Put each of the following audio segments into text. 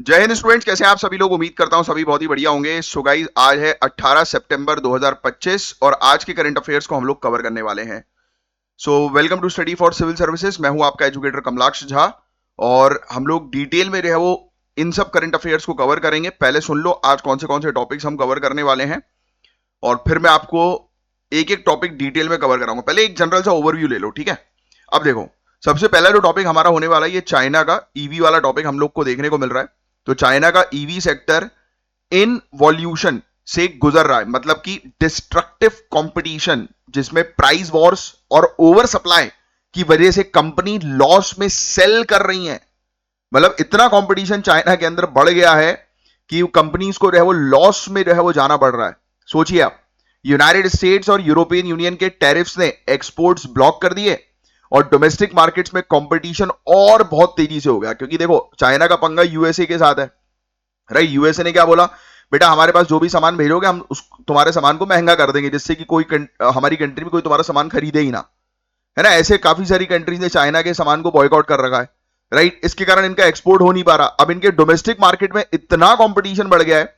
जय हिंद स्टूडेंट्स, कैसे हैं आप सभी लोग। उम्मीद करता हूं सभी बहुत ही बढ़िया होंगे। सो गाइस, आज है 18 सितंबर 2025 और आज के करंट अफेयर्स को हम लोग कवर करने वाले हैं। So welcome to study for civil services. मैं हूं आपका एजुकेटर कमलाक्ष झा और हम लोग डिटेल में जो है वो इन सब करंट अफेयर्स को कवर करेंगे। पहले सुन लो आज कौन से टॉपिक्स हम कवर करने वाले हैं और फिर मैं आपको एक एक टॉपिक डिटेल में कवर कराऊंगा। पहले एक जनरल सा ओवरव्यू ले लो, ठीक है। अब देखो, सबसे पहला जो टॉपिक हमारा होने वाला है ये चाइना का ईवी वाला टॉपिक हम लोग को देखने को मिल रहा है। तो चाइना का ईवी सेक्टर इनवॉल्यूशन से गुजर रहा है, मतलब कि डिस्ट्रक्टिव कंपटीशन जिसमें प्राइस वॉर्स और ओवर सप्लाई की वजह से कंपनी लॉस में सेल कर रही है। मतलब इतना कंपटीशन चाइना के अंदर बढ़ गया है कि कंपनीज को जो है वो लॉस में जो है वो जाना पड़ रहा है। सोचिए आप, यूनाइटेड स्टेट्स और यूरोपियन यूनियन के टैरिफ्स ने एक्सपोर्ट्स ब्लॉक कर दिए और डोमेस्टिक मार्केट्स में कंपटीशन और बहुत तेजी से हो गया, क्योंकि देखो चाइना का पंगा यूएसए के साथ है। राइट, यूएसए ने क्या बोला, बेटा हमारे पास जो भी सामान भेजोगे हम तुम्हारे सामान को महंगा कर देंगे, जिससे कि हमारी कंट्री में कोई तुम्हारा सामान खरीदे ही ना, है ना। ऐसे काफी सारी कंट्रीज ने चाइना के सामान को बॉयकॉट कर रखा है। राइट, इसके कारण इनका एक्सपोर्ट हो नहीं पा रहा। अब इनके डोमेस्टिक मार्केट में इतना कंपटीशन बढ़ गया है।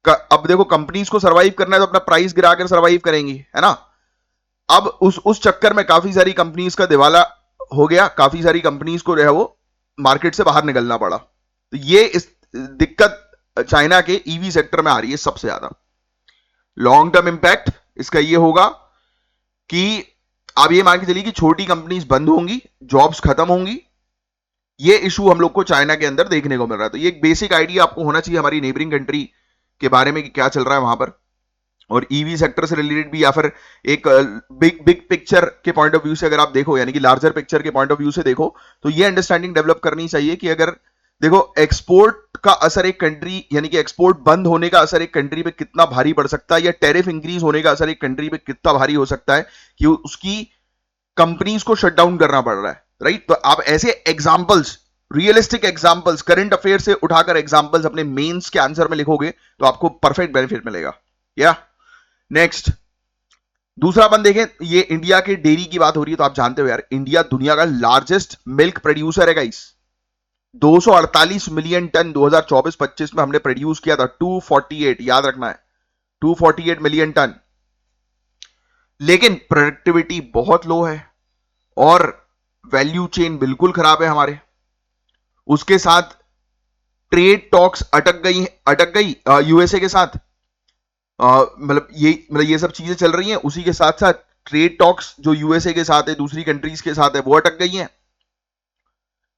अब देखो, कंपनीज को सर्वाइव करना है तो अपना प्राइस गिराकर सर्वाइव करेंगी, है ना। अब उस चक्कर में काफी सारी कंपनीज का दिवाला हो गया, काफी सारी कंपनीज को जो है वो मार्केट से बाहर निकलना पड़ा। तो ये इस दिक्कत चाइना के ईवी सेक्टर में आ रही है सबसे ज्यादा। लॉन्ग टर्म इंपैक्ट इसका ये होगा कि आप ये मान के चलिए कि छोटी कंपनीज बंद होंगी, जॉब्स खत्म होंगी। ये इशू हम लोग को चाइना के अंदर देखने को मिल रहा है। तो ये एक बेसिक आइडिया आपको होना चाहिए हमारी नेबरिंग कंट्री के बारे में कि क्या चल रहा है वहां पर, और ईवी सेक्टर से रिलेटेड भी, या फिर एक बिग बिग पिक्चर के पॉइंट ऑफ व्यू से अगर आप देखो, यानी कि लार्जर पिक्चर के पॉइंट ऑफ व्यू से देखो, तो ये अंडरस्टैंडिंग डेवलप करनी चाहिए कि अगर देखो एक्सपोर्ट का असर एक कंट्री, यानी कि एक्सपोर्ट बंद होने का असर एक कंट्री पे कितना भारी पड़ सकता है, या टैरिफ इंक्रीज होने का असर एक कंट्री पे कितना भारी हो सकता है कि उसकी कंपनीज को शट डाउन करना पड़ रहा है। राइट, तो आप ऐसे examples, realistic examples, current affair से उठाकर एग्जांपल्स अपने मेंस के आंसर में लिखोगे तो आपको परफेक्ट बेनिफिट मिलेगा। या नेक्स्ट, दूसरा अपन देखें, ये इंडिया के डेयरी की बात हो रही है तो आप जानते हो यार, इंडिया दुनिया का लार्जेस्ट मिल्क प्रोड्यूसर है गाइस। 248 मिलियन टन 2024-25 में हमने प्रोड्यूस किया था। 248, याद रखना है, 248 मिलियन टन। लेकिन प्रोडक्टिविटी बहुत लो है और वैल्यू चेन बिल्कुल खराब है हमारे। उसके साथ ट्रेड टॉक्स अटक गई यूएसए के साथ। मतलब ये सब चीजें चल रही हैं, उसी के साथ साथ ट्रेड टॉक्स जो यूएसए के साथ है, दूसरी कंट्रीज के साथ है, वो अटक गई हैं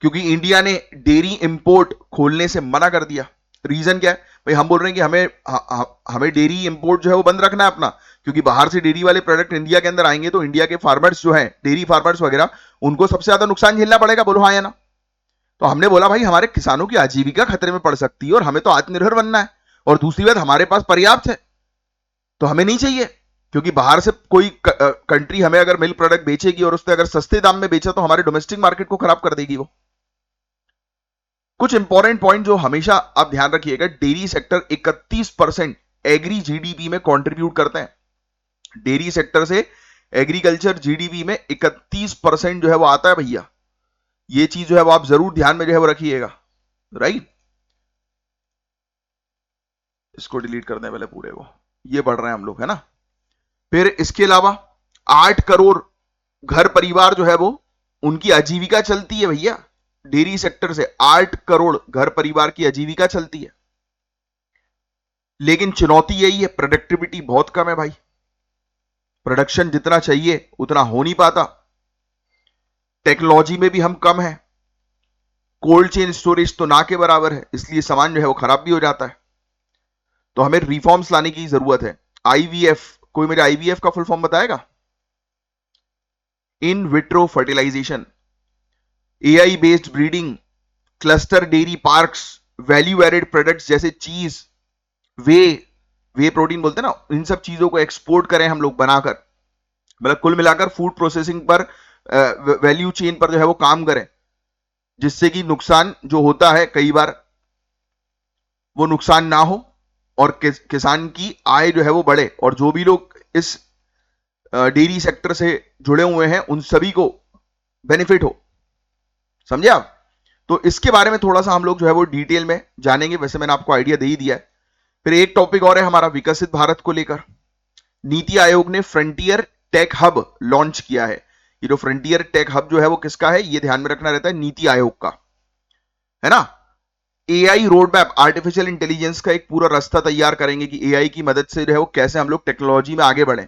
क्योंकि इंडिया ने डेयरी इंपोर्ट खोलने से मना कर दिया। रीजन क्या है भाई, हम बोल रहे हैं कि हमें डेयरी इंपोर्ट जो है वो बंद रखना है अपना, क्योंकि बाहर से डेयरी वाले प्रोडक्ट इंडिया के अंदर आएंगे तो इंडिया के फार्मर्स जो हैं, डेयरी फार्मर्स वगैरह, उनको सबसे ज्यादा नुकसान झेलना पड़ेगा। बोलो हाँ या ना। तो हमने बोला भाई हमारे किसानों की आजीविका खतरे में पड़ सकती है और हमें तो आत्मनिर्भर बनना है, और दूसरी बात हमारे पास पर्याप्त है तो हमें नहीं चाहिए, क्योंकि बाहर से कोई कंट्री हमें अगर मिल्क प्रोडक्ट बेचेगी और उसने अगर सस्ते दाम में बेचा तो हमारे डोमेस्टिक मार्केट को खराब कर देगी वो। कुछ इंपॉर्टेंट पॉइंट जो हमेशा आप ध्यान रखिएगा, डेयरी सेक्टर 31% एग्री जीडीपी में कंट्रीब्यूट करते हैं। डेयरी सेक्टर से एग्रीकल्चर जीडीपी में 31% जो है वो आता है भैया। ये चीज जो है वो आप जरूर ध्यान में जो है वो रखिएगा। राइट, इसको डिलीट कर दें पहले पूरे को, ये पढ़ रहे हैं हम लोग, है ना। फिर इसके अलावा 8 करोड़ घर परिवार जो है वो, उनकी आजीविका चलती है भैया डेयरी सेक्टर से। 8 करोड़ घर परिवार की आजीविका चलती है। लेकिन चुनौती यही है, प्रोडक्टिविटी बहुत कम है भाई। प्रोडक्शन जितना चाहिए उतना हो नहीं पाता। टेक्नोलॉजी में भी हम कम है। कोल्ड चेन स्टोरेज तो ना के बराबर है, इसलिए सामान जो है वो खराब भी हो जाता है। तो हमें रिफॉर्म्स लाने की जरूरत है। आईवीएफ, कोई मेरे आईवीएफ का फुल फॉर्म बताएगा? In vitro fertilization, AI based breeding, cluster dairy parks, value added products जैसे चीज, वे वे प्रोटीन बोलते हैं ना, इन सब चीजों को एक्सपोर्ट करें हम लोग बनाकर। मतलब कुल मिलाकर फूड प्रोसेसिंग पर, वैल्यू चेन पर जो है वो काम करें, जिससे कि नुकसान जो होता है कई बार वो नुकसान ना हो और किसान की आय जो है वो बढ़े, और जो भी लोग इस डेयरी सेक्टर से जुड़े हुए हैं उन सभी को बेनिफिट हो। समझे आप? तो इसके बारे में थोड़ा सा हम लोग जो है वो डिटेल में जानेंगे। वैसे मैंने आपको आइडिया दे ही दिया है। फिर एक टॉपिक और है हमारा विकसित भारत को लेकर। नीति आयोग ने फ्रंटियर टेक हब लॉन्च किया है। ये जो फ्रंटियर टेक हब जो है वो किसका है, ये ध्यान में रखना रहता है, नीति आयोग का, है ना। AI road map, artificial intelligence का एक पूरा रास्ता तैयार करेंगे कि एआई की मदद से जो है वो कैसे हम लोग टेक्नोलॉजी में आगे बढ़े।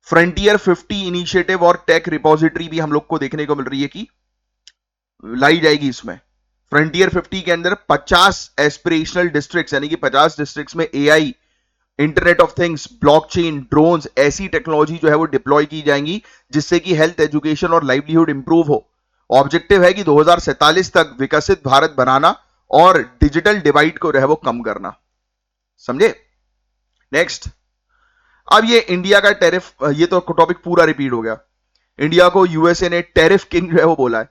फ्रंटियर 50 इनिशिएटिव और टेक रिपोजिटरी भी हम लोग को देखने को मिल रही है कि लाई जाएगी इसमें। फ्रंटियर 50 के अंदर 50 एस्पिरेशनल डिस्ट्रिक्ट्स यानी कि 50 डिस्ट्रिक्ट्स में AI, internet of things, blockchain, drones, ऐसी टेक्नोलॉजी जो है वो डिप्लॉय की जाएंगी जिससे कि हेल्थ, एजुकेशन और लाइवलीहुड इंप्रूव हो। ऑब्जेक्टिव है कि 2047 तक विकसित भारत बनाना और डिजिटल डिवाइड को जो है वो कम करना। समझे। नेक्स्ट, अब ये इंडिया का टैरिफ, ये तो टॉपिक पूरा रिपीट हो गया। इंडिया को यूएसए ने टैरिफ किंग जो है वो बोला है,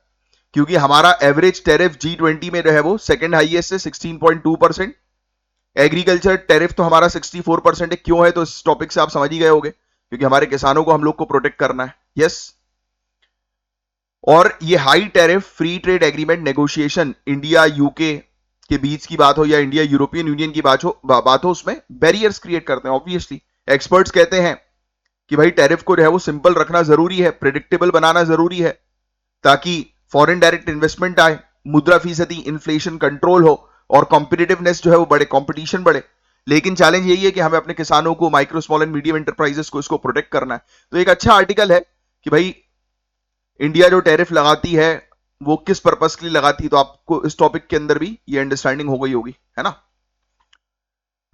क्योंकि हमारा एवरेज टैरिफ G20 में जो है वो सेकंड हाईएस्ट है 16.2%। एग्रीकल्चर टैरिफ तो हमारा 64% है। क्यों है, तो इस टॉपिक से आप समझ ही गए होंगे, क्योंकि हमारे किसानों को हम लोग को प्रोटेक्ट करना है। यस। और ये high tariff free trade agreement negotiation India UK के बीच की बात हो या इंडिया यूरोपियन यूनियन की बात हो, उसमें बैरियर्स क्रिएट करते हैं। ऑब्वियसली एक्सपर्ट्स कहते हैं कि भाई टैरिफ को जो है वो सिंपल रखना जरूरी है, प्रिडिक्टेबल बनाना जरूरी है, ताकि फॉरेन डायरेक्ट इन्वेस्टमेंट आए, मुद्राफीसदी, इन्फ्लेशन कंट्रोल हो और कॉम्पिटिटिवनेस जो है वो बढ़े, कंपटीशन बढ़े। लेकिन चैलेंज यही है कि हमें अपने किसानों को, micro small and medium enterprises को इसको प्रोटेक्ट करना है। तो एक अच्छा आर्टिकल है कि भाई इंडिया जो टैरिफ लगाती है वो किस पर्पस के लिए लगाती है, तो आपको इस टॉपिक के अंदर भी ये अंडरस्टैंडिंग हो गई होगी, है ना।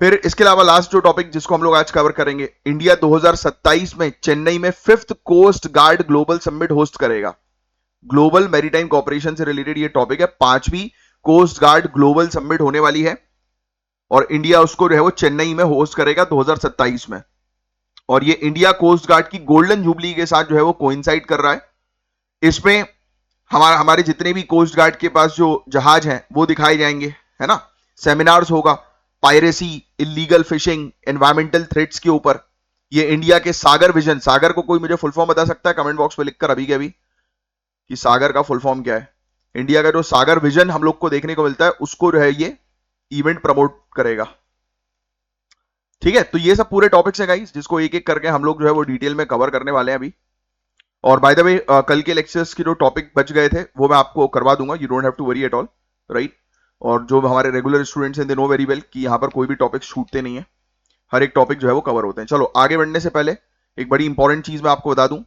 फिर इसके अलावा लास्ट जो टॉपिक जिसको हम लोग आज कवर करेंगे, इंडिया 2027 में चेन्नई में 5th coast guard global summit host करेगा। ग्लोबल मैरीटाइम कॉर्पोरेशन से रिलेटेड ये टॉपिक है। 5वीं कोस्ट गार्ड ग्लोबल समिट होने वाली है और इंडिया उसको जो है वो चेन्नई में होस्ट करेगा 2027 में। और ये इंडिया कोस्ट गार्ड की गोल्डन जुबली के साथ जो है वो कोइंसाइड कर रहा है। इसमें हमारे जितने भी कोस्ट गार्ड के पास जो जहाज हैं वो दिखाए जाएंगे, है ना। सेमिनार्स होगा piracy, illegal fishing, environmental threats के ऊपर। ये इंडिया के सागर विजन, सागर को कोई मुझे फुल फॉर्म बता सकता है कमेंट बॉक्स में लिखकर अभी के अभी कि सागर का फुल फॉर्म क्या है। इंडिया का जो सागर विजन हम लोग को देखने को मिलता है उसको जो है ये इवेंट प्रमोट करेगा। ठीक है, तो ये सब पूरे टॉपिक्स हैं गाइस, जिसको एक एक करके हम लोग जो है वो डिटेल में कवर करने वाले हैं अभी। और बाय द वे कल के लेक्चर्स के जो टॉपिक बच गए थे वो मैं आपको करवा दूंगा, you don't have to worry at all, right. और जो हमारे रेगुलर स्टूडेंट्स हैं दे नो वेरी वेल कि यहाँ पर कोई भी टॉपिक छूटते नहीं है, हर एक टॉपिक जो है वो कवर होते हैं। चलो आगे बढ़ने से पहले एक बड़ी इंपॉर्टेंट चीज मैं आपको बता दूं,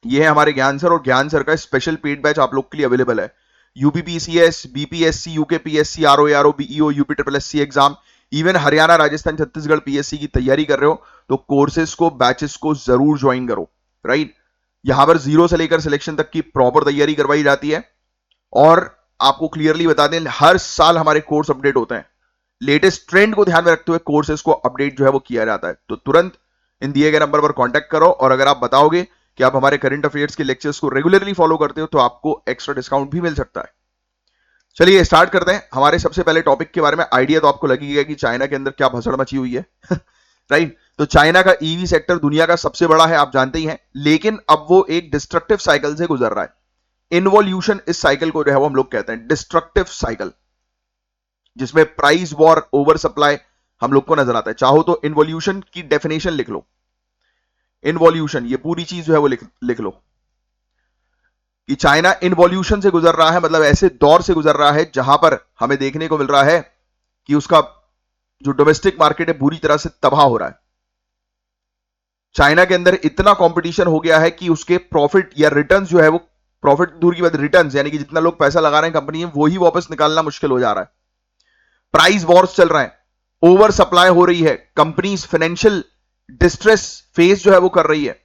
ये है हमारे ज्ञान सर, और ज्ञान सर का स्पेशल पेड बैच आप लोग के लिए अवेलेबल है। UPPCS, BPSC, UKPSC, RO, BEO, UPSC exam, even Haryana, Rajasthan, Chhattisgarh PSC की तैयारी कर रहे हो तो कोर्सेज को, बैचेस को जरूर ज्वाइन करो, राइट। यहां पर 0 से लेकर सिलेक्शन तक की प्रॉपर तैयारी करवाई जाती है। और आपको क्लियरली बता दें, हर साल हमारे कोर्स अपडेट होते हैं। लेटेस्ट ट्रेंड को ध्यान में रखते हुए कोर्सेज को अपडेट जो है वो किया जाता है। तो तुरंत इन दिए गए नंबर पर कांटेक्ट करो, और अगर आप बताओगे कि आप हमारे करंट अफेयर्स के लेक्चर्स को रेगुलरली फॉलो करते हो तो आपको एक्स्ट्रा डिस्काउंट भी मिल सकता है। चलिए स्टार्ट करते हैं। हमारे सबसे पहले टॉपिक के बारे में आइडिया तो आपको लगेगा कि चाइना के अंदर क्या भसड़ मची हुई है राइट। तो चाइना का ईवी सेक्टर दुनिया का सबसे बड़ा है, आप जानते ही हैं, लेकिन अब वो एक डिस्ट्रक्टिव साइकिल से गुजर रहा है। इन्वॉल्यूशन, इस साइकिल को जो है वो हम लोग कहते हैं डिस्ट्रक्टिव साइकिल, जिसमें प्राइस वॉर, ओवर सप्लाई हम लोग को नजर आता है। चाहो तो इन्वॉल्यूशन की डेफिनेशन लिख लो। इन्वॉल्यूशन, ये पूरी चीज जो है वो लिख लो कि चाइना इन्वॉल्यूशन से गुजर रहा है, मतलब ऐसे दौर से गुजर रहा है जहां पर हमें देखने को मिल रहा है कि उसका जो डोमेस्टिक मार्केट है पूरी तरह से तबाह हो रहा है। चाइना के अंदर इतना कंपटीशन हो गया है कि उसके प्रॉफिट या रिटर्न्स जो है वो, प्रॉफिट दूर की बात, रिटर्न्स यानी कि जितना लोग पैसा लगा रहे हैं कंपनी में वो ही वापस निकालना मुश्किल हो जा रहा है। प्राइस वॉर्स चल रहा है, ओवर सप्लाई हो रही है, कंपनीज फाइनेंशियल डिस्ट्रेस फेस जो है वो कर रही है।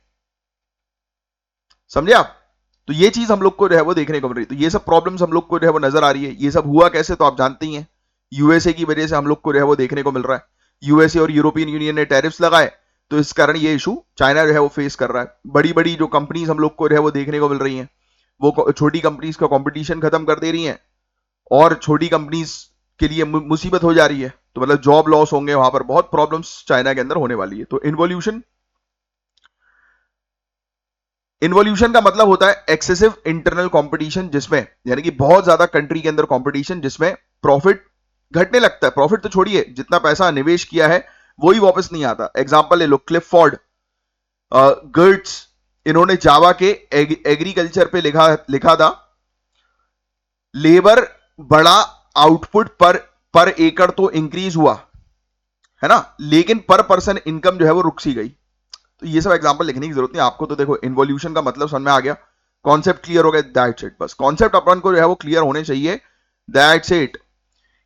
समझे आप। तो ये चीज हम लोग को जो है वो देखने को मिल रही है। तो ये सब प्रॉब्लम्स हम लोग को जो है वो नजर आ रही है। ये सब हुआ कैसे, तो आप जानते ही हैं, यूएसए की वजह से हम लोग को जो है वो देखने को मिल रहा है। यूएसए और यूरोपियन यूनियन ने टैरिफ्स लगाए, तो इस कारण ये इशू चाइना जो है वो फेस कर रहा है। बड़ी बड़ी जो कंपनीज हम लोग को जो है वो देखने को मिल रही हैं, वो छोटी कंपनीज का कंपटीशन खत्म कर दे रही हैं, और छोटी कंपनीज के लिए मुसीबत हो जा रही है। तो मतलब जॉब लॉस होंगे, वहां पर बहुत प्रॉब्लम्स चाइना के अंदर होने वाली है। तो इन्वॉल्यूशन इन्वोल्यूशन का मतलब होता है एक्सेसिव इंटरनल कंपटीशन, जिसमें यानी कि बहुत ज्यादा कंट्री के अंदर कंपटीशन, जिसमें प्रॉफिट घटने लगता है। प्रॉफिट तो छोड़िए, जितना पैसा निवेश किया है वही वापस नहीं आता। एग्जांपल ले लो, क्लिफोर्ड गर्ट्स, इन्होंने जावा के एग्रीकल्चर पे लिखा था, लेबर बड़ा, आउटपुट पर एकड़ तो इंक्रीज हुआ है ना, लेकिन पर पर्सन इनकम जो है वो रुक सी गई। तो ये सब एग्जांपल लिखने की जरूरत नहीं आपको। तो देखो, इन्वोल्यूशन का मतलब समझ में आ गया, कॉन्सेप्ट क्लियर हो गया, दैट्स इट। बस कॉन्सेप्ट अपन को जो है वो क्लियर होने चाहिए, दैट्स इट।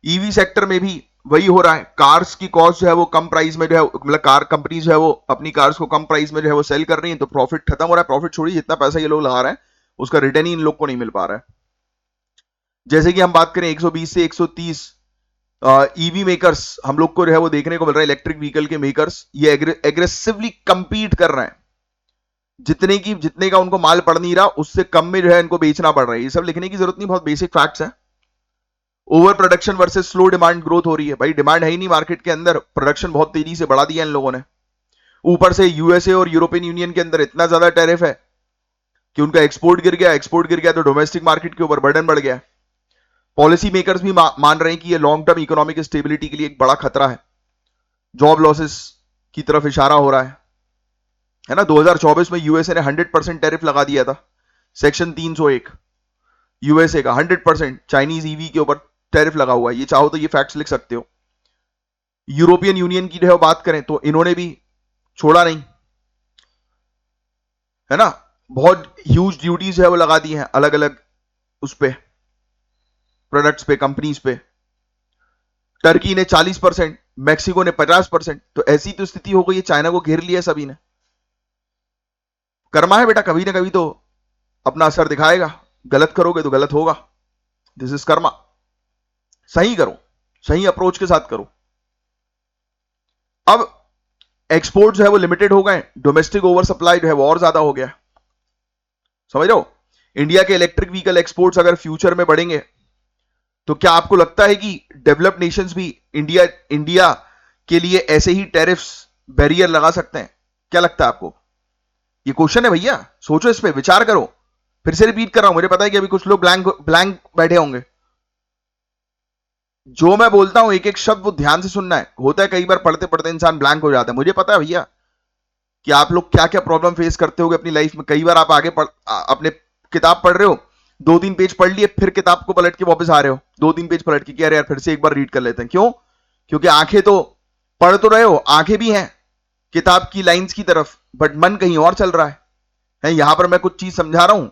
ईवी सेक्टर में भी वही हो रहा है, कार्स की कॉस्ट जो है वो कम प्राइस में जो है, मतलब कार कंपनीज जो है वो अपनी कार्स को कम प्राइस में जो है वो सेल कर रही है, तो प्रॉफिट खत्म हो रहा है। प्रॉफिट छोड़िए, जितना पैसा ये लोग लगा रहे हैं उसका रिटर्न ही इन लोग को नहीं मिल पा रहा है। जैसे कि हम बात करें 120 से 130 ईवी मेकर्स हम लोग को जो है वो देखने को मिल रहा है, इलेक्ट्रिक व्हीकल के मेकर्स ये एग्रेसिवली कंपीट कर रहे हैं। जितने का उनको माल पड़ नहीं रहा, उससे कम में जो है इनको बेचना पड़ रहा है। ये सब लिखने की जरूरत नहीं, बहुत बेसिक फैक्ट्स है। Over production versus slow demand growth हो रही है। भाई डिमांड है ही नहीं मार्केट के अंदर, प्रोडक्शन बहुत तेजी से बढ़ा दिया इन लोगों ने। ऊपर से यूएसए और यूरोपियन यूनियन के अंदर इतना ज्यादा टैरिफ है कि उनका एक्सपोर्ट गिर गया। एक्सपोर्ट गिर गया तो डोमेस्टिक मार्केट के ऊपर बर्डन बढ़ गया। पॉलिसी मेकर्स भी मान रहे हैं कि ये लॉन्ग टर्म इकोनॉमिक स्टेबिलिटी के लिए एक बड़ा खतरा है। जॉब लॉसेस की तरफ इशारा हो रहा है ना। 2024 में यूएसए ने 100% टैरिफ लगा दिया था, सेक्शन 301 यूएसए का 100% चाइनीज ईवी के ऊपर टैरिफ लगा हुआ है। ये चाहो तो ये फैक्ट्स लिख सकते हो। यूरोपियन यूनियन की जो है बात करें तो इन्होंने भी छोड़ा नहीं, है ना। बहुत ह्यूज ड्यूटीज है वो लगा दी हैं अलग अलग उस पे, प्रोडक्ट्स पे, कंपनीज पे। टर्की ने 40%, मैक्सिको ने 50%। तो ऐसी तो स्थिति हो गई है, चाइना को घेर लिया सभी ने। कर्मा है बेटा, कभी ना कभी तो अपना असर दिखाएगा। गलत करोगे तो गलत होगा, दिस इज कर्मा। सही करो, सही अप्रोच के साथ करो। अब एक्सपोर्ट जो है वो लिमिटेड हो गए, डोमेस्टिक ओवर सप्लाई जो है वो और ज्यादा हो गया। समझ रहे हो, इंडिया के इलेक्ट्रिक व्हीकल एक्सपोर्ट्स अगर फ्यूचर में बढ़ेंगे तो क्या आपको लगता है कि डेवलप्ड नेशंस भी इंडिया के लिए ऐसे ही टैरिफ्स, बैरियर लगा सकते हैं? क्या लगता है आपको? ये क्वेश्चन है भैया, सोचो इस पे, विचार करो। फिर से रिपीट कर रहा हूं, मुझे पता है कि अभी कुछ लोग ब्लैंक बैठे होंगे। जो मैं बोलता हूं एक एक शब्द वो ध्यान से सुनना है। होता है कई बार पढ़ते पढ़ते इंसान ब्लैंक हो जाता है। मुझे पता है भैया कि आप लोग क्या क्या प्रॉब्लम फेस करते होगे अपनी लाइफ में। कई बार आप अपने किताब पढ़ रहे हो, 2-3 पेज पढ़ लिए, फिर किताब को पलट के वापस आ रहे हो, 2-3 पेज पलट के, यार फिर से एक बार रीड कर लेते हैं। क्यों? क्योंकि आंखें तो पढ़ तो रहे हो, आंखें भी हैं किताब की लाइंस की तरफ, बट मन कहीं और चल रहा है। यहां पर मैं कुछ चीज समझा रहा हूं,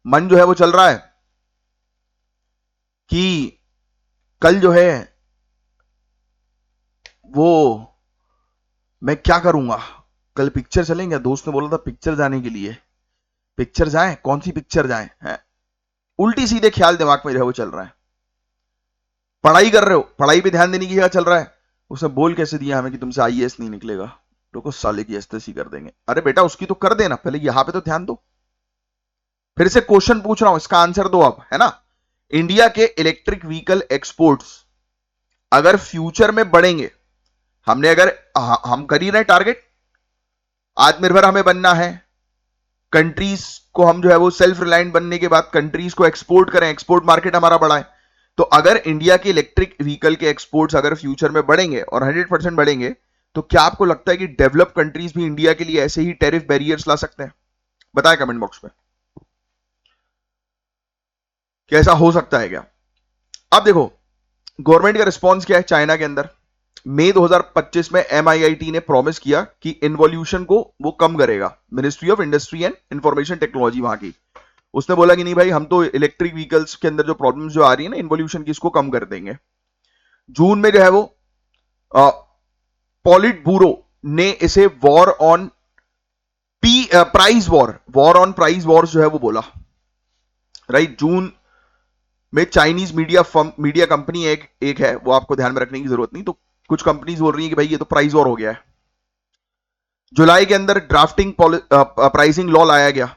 मन जो है वो चल रहा है कि कल जो है वो मैं क्या करूंगा, कल पिक्चर चलेंगे। दोस्त ने बोला था पिक्चर जाने के लिए, पिक्चर जाएं, कौन सी पिक्चर जाएं है? उल्टी सीधे ख्याल दिमाग में जो है वो चल रहा है। पढ़ाई कर रहे हो, पढ़ाई पे ध्यान देने की जगह चल रहा है, उसने बोल कैसे दिया हमें कि तुमसे आईएएस नहीं निकलेगा, रुको साले की एसएससी कर देंगे। अरे बेटा उसकी तो कर देना, पहले यहां पे तो ध्यान दो। फिर से क्वेश्चन पूछ रहा हूं, इसका आंसर दो आप, है ना। इंडिया के इलेक्ट्रिक व्हीकल एक्सपोर्ट्स अगर फ्यूचर में बढ़ेंगे, हम कर ही रहे टारगेट, आत्मनिर्भर हमें बनना है। कंट्रीज को हम जो है वो सेल्फ रिलायंट बनने के बाद कंट्रीज को एक्सपोर्ट करें, एक्सपोर्ट मार्केट हमारा बढ़ाए। तो अगर इंडिया के इलेक्ट्रिक व्हीकल के एक्सपोर्ट्स अगर फ्यूचर में बढ़ेंगे और 100% बढ़ेंगे, तो क्या आपको लगता है कि डेवलप कंट्रीज भी इंडिया के लिए ऐसे ही टैरिफ बैरियर्स ला सकते हैं? बताएं कमेंट बॉक्स में, कैसा हो सकता है क्या? अब देखो गवर्नमेंट का रिस्पॉन्स क्या है चाइना के अंदर। मई 2025 में MIIT ने प्रॉमिस किया कि इन्वोल्यूशन को वो कम करेगा, ministry of industry and information technology वहां की। उसने बोला कि नहीं भाई, हम तो इलेक्ट्रिक व्हीकल्स के अंदर जो प्रॉब्लम्स जो आ रही है ना इन्वोल्यूशन की, इसको कम कर देंगे। जून में जो है वो पॉलिट ब्यूरो ने इसे war on price war on price war जो है वो बोला, राइट। जून में चाइनीज मीडिया कंपनी एक है, वो आपको ध्यान में रखने की जरूरत नहीं। तो कुछ कंपनीज बोल रही है कि भाई ये तो प्राइस वॉर हो गया है। जुलाई के अंदर ड्राफ्टिंग प्राइसिंग लॉ लाया गया,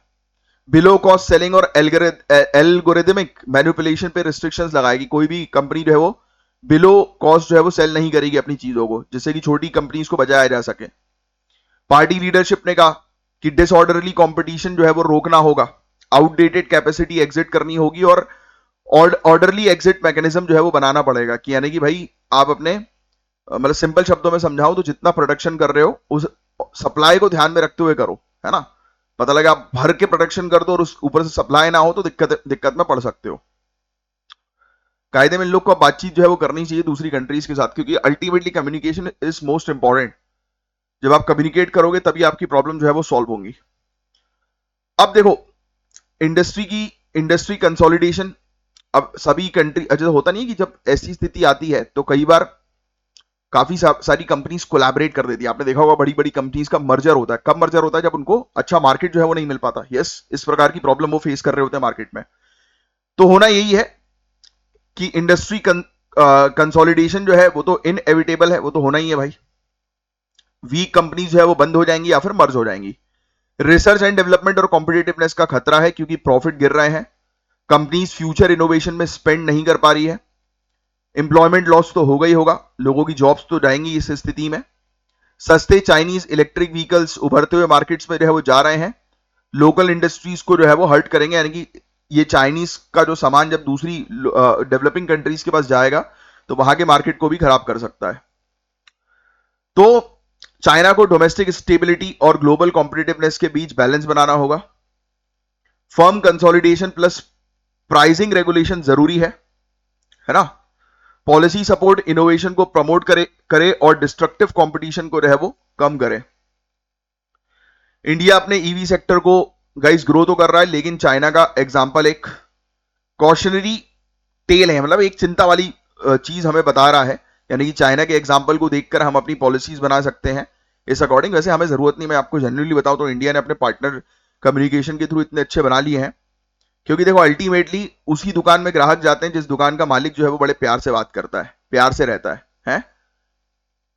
बिलो कॉस्ट सेलिंग और एल्गोरिदमिक मैनिपुलेशन पे रिस्ट्रिक्शंस लगाएगी। कोई भी कंपनी जो है वो बिलो कॉस्ट जो है वो सेल नहीं करेगी अपनी चीजों को, जिससे कि छोटी कंपनीज को बचाया जा सके। पार्टी लीडरशिप ने कहा कि डिसऑर्डरली कंपटीशन जो है वो रोकना होगा, आउटडेटेड कैपेसिटी एग्जिट करनी होगी और ऑर्डरली एग्जिट मैकेनिज्म जो है वो बनाना पड़ेगा, कि यानी कि भाई आप अपने मतलब सिंपल शब्दों में समझाओ तो जितना प्रोडक्शन कर रहे हो उस सप्लाई को ध्यान में रखते हुए करो, है ना। पता लगा आप भर के प्रोडक्शन कर दो और उस ऊपर से सप्लाई ना हो तो दिक्कत में पड़ सकते हो। कायदे में इन लोग को बातचीत जो है वो करनी चाहिए दूसरी कंट्रीज के साथ, क्योंकि ultimately communication is most important. जब आप कम्युनिकेट करोगे तभी आपकी प्रॉब्लम जो है वो सॉल्व होंगी। अब देखो इंडस्ट्री कंसोलिडेशन, अब सभी कंट्री, अच्छा होता नहीं है कि जब ऐसी स्थिति आती है तो कई बार काफी सारी कंपनीज कोलैबोरेट कर देती है। आपने देखा होगा बड़ी बड़ी कंपनीज का मर्जर होता है। कब मर्जर होता है? जब उनको अच्छा मार्केट जो है वो नहीं मिल पाता। यस, इस प्रकार की प्रॉब्लम वो फेस कर रहे होते हैं मार्केट में। तो होना यही है कि इंडस्ट्री कंसोलिडेशन जो है वो तो इनएविटेबल है, वो तो होना ही है भाई। वीक कंपनीज जो है वो बंद हो जाएंगी या फिर मर्ज हो जाएंगी। रिसर्च एंड डेवलपमेंट और कॉम्पिटिटिवनेस का खतरा है, क्योंकि प्रॉफिट गिर रहे हैं, कंपनीज फ्यूचर इनोवेशन में स्पेंड नहीं कर पा रही है, एम्प्लॉयमेंट लॉस तो होगा ही होगा, लोगों की जॉब्स तो जाएंगी इस स्थिति में। सस्ते चाइनीज इलेक्ट्रिक व्हीकल्स उभरते हुए मार्केट्स में जो है वो जा रहे हैं, लोकल इंडस्ट्रीज को जो है वो हर्ट करेंगे। यानी कि ये चाइनीज का जो सामान जब दूसरी डेवलपिंग कंट्रीज के पास जाएगा तो वहां के मार्केट को भी खराब कर सकता है। तो चाइना को डोमेस्टिक स्टेबिलिटी और ग्लोबल कॉम्पिटिटिवनेस के बीच बैलेंस बनाना होगा। Firm consolidation plus pricing regulation जरूरी है ना। पॉलिसी सपोर्ट इनोवेशन को प्रमोट करे और डिस्ट्रक्टिव कंपटीशन को रहे वो कम करे। इंडिया अपने ईवी सेक्टर को गाइस ग्रो तो कर रहा है, लेकिन चाइना का एग्जांपल एक कॉशनरी टेल है, मतलब एक चिंता वाली चीज हमें बता रहा है। यानी कि चाइना के एग्जांपल को देखकर हम अपनी पॉलिसीज बना सकते हैं इस अकॉर्डिंग। वैसे हमें जरूरत नहीं, मैं आपको जनरली बताऊं तो इंडिया ने अपने पार्टनर कम्युनिकेशन के थ्रू इतने अच्छे बना लिए हैं, क्योंकि देखो अल्टीमेटली उसी दुकान में ग्राहक जाते हैं जिस दुकान का मालिक जो है वो बड़े प्यार से बात करता है, प्यार से रहता है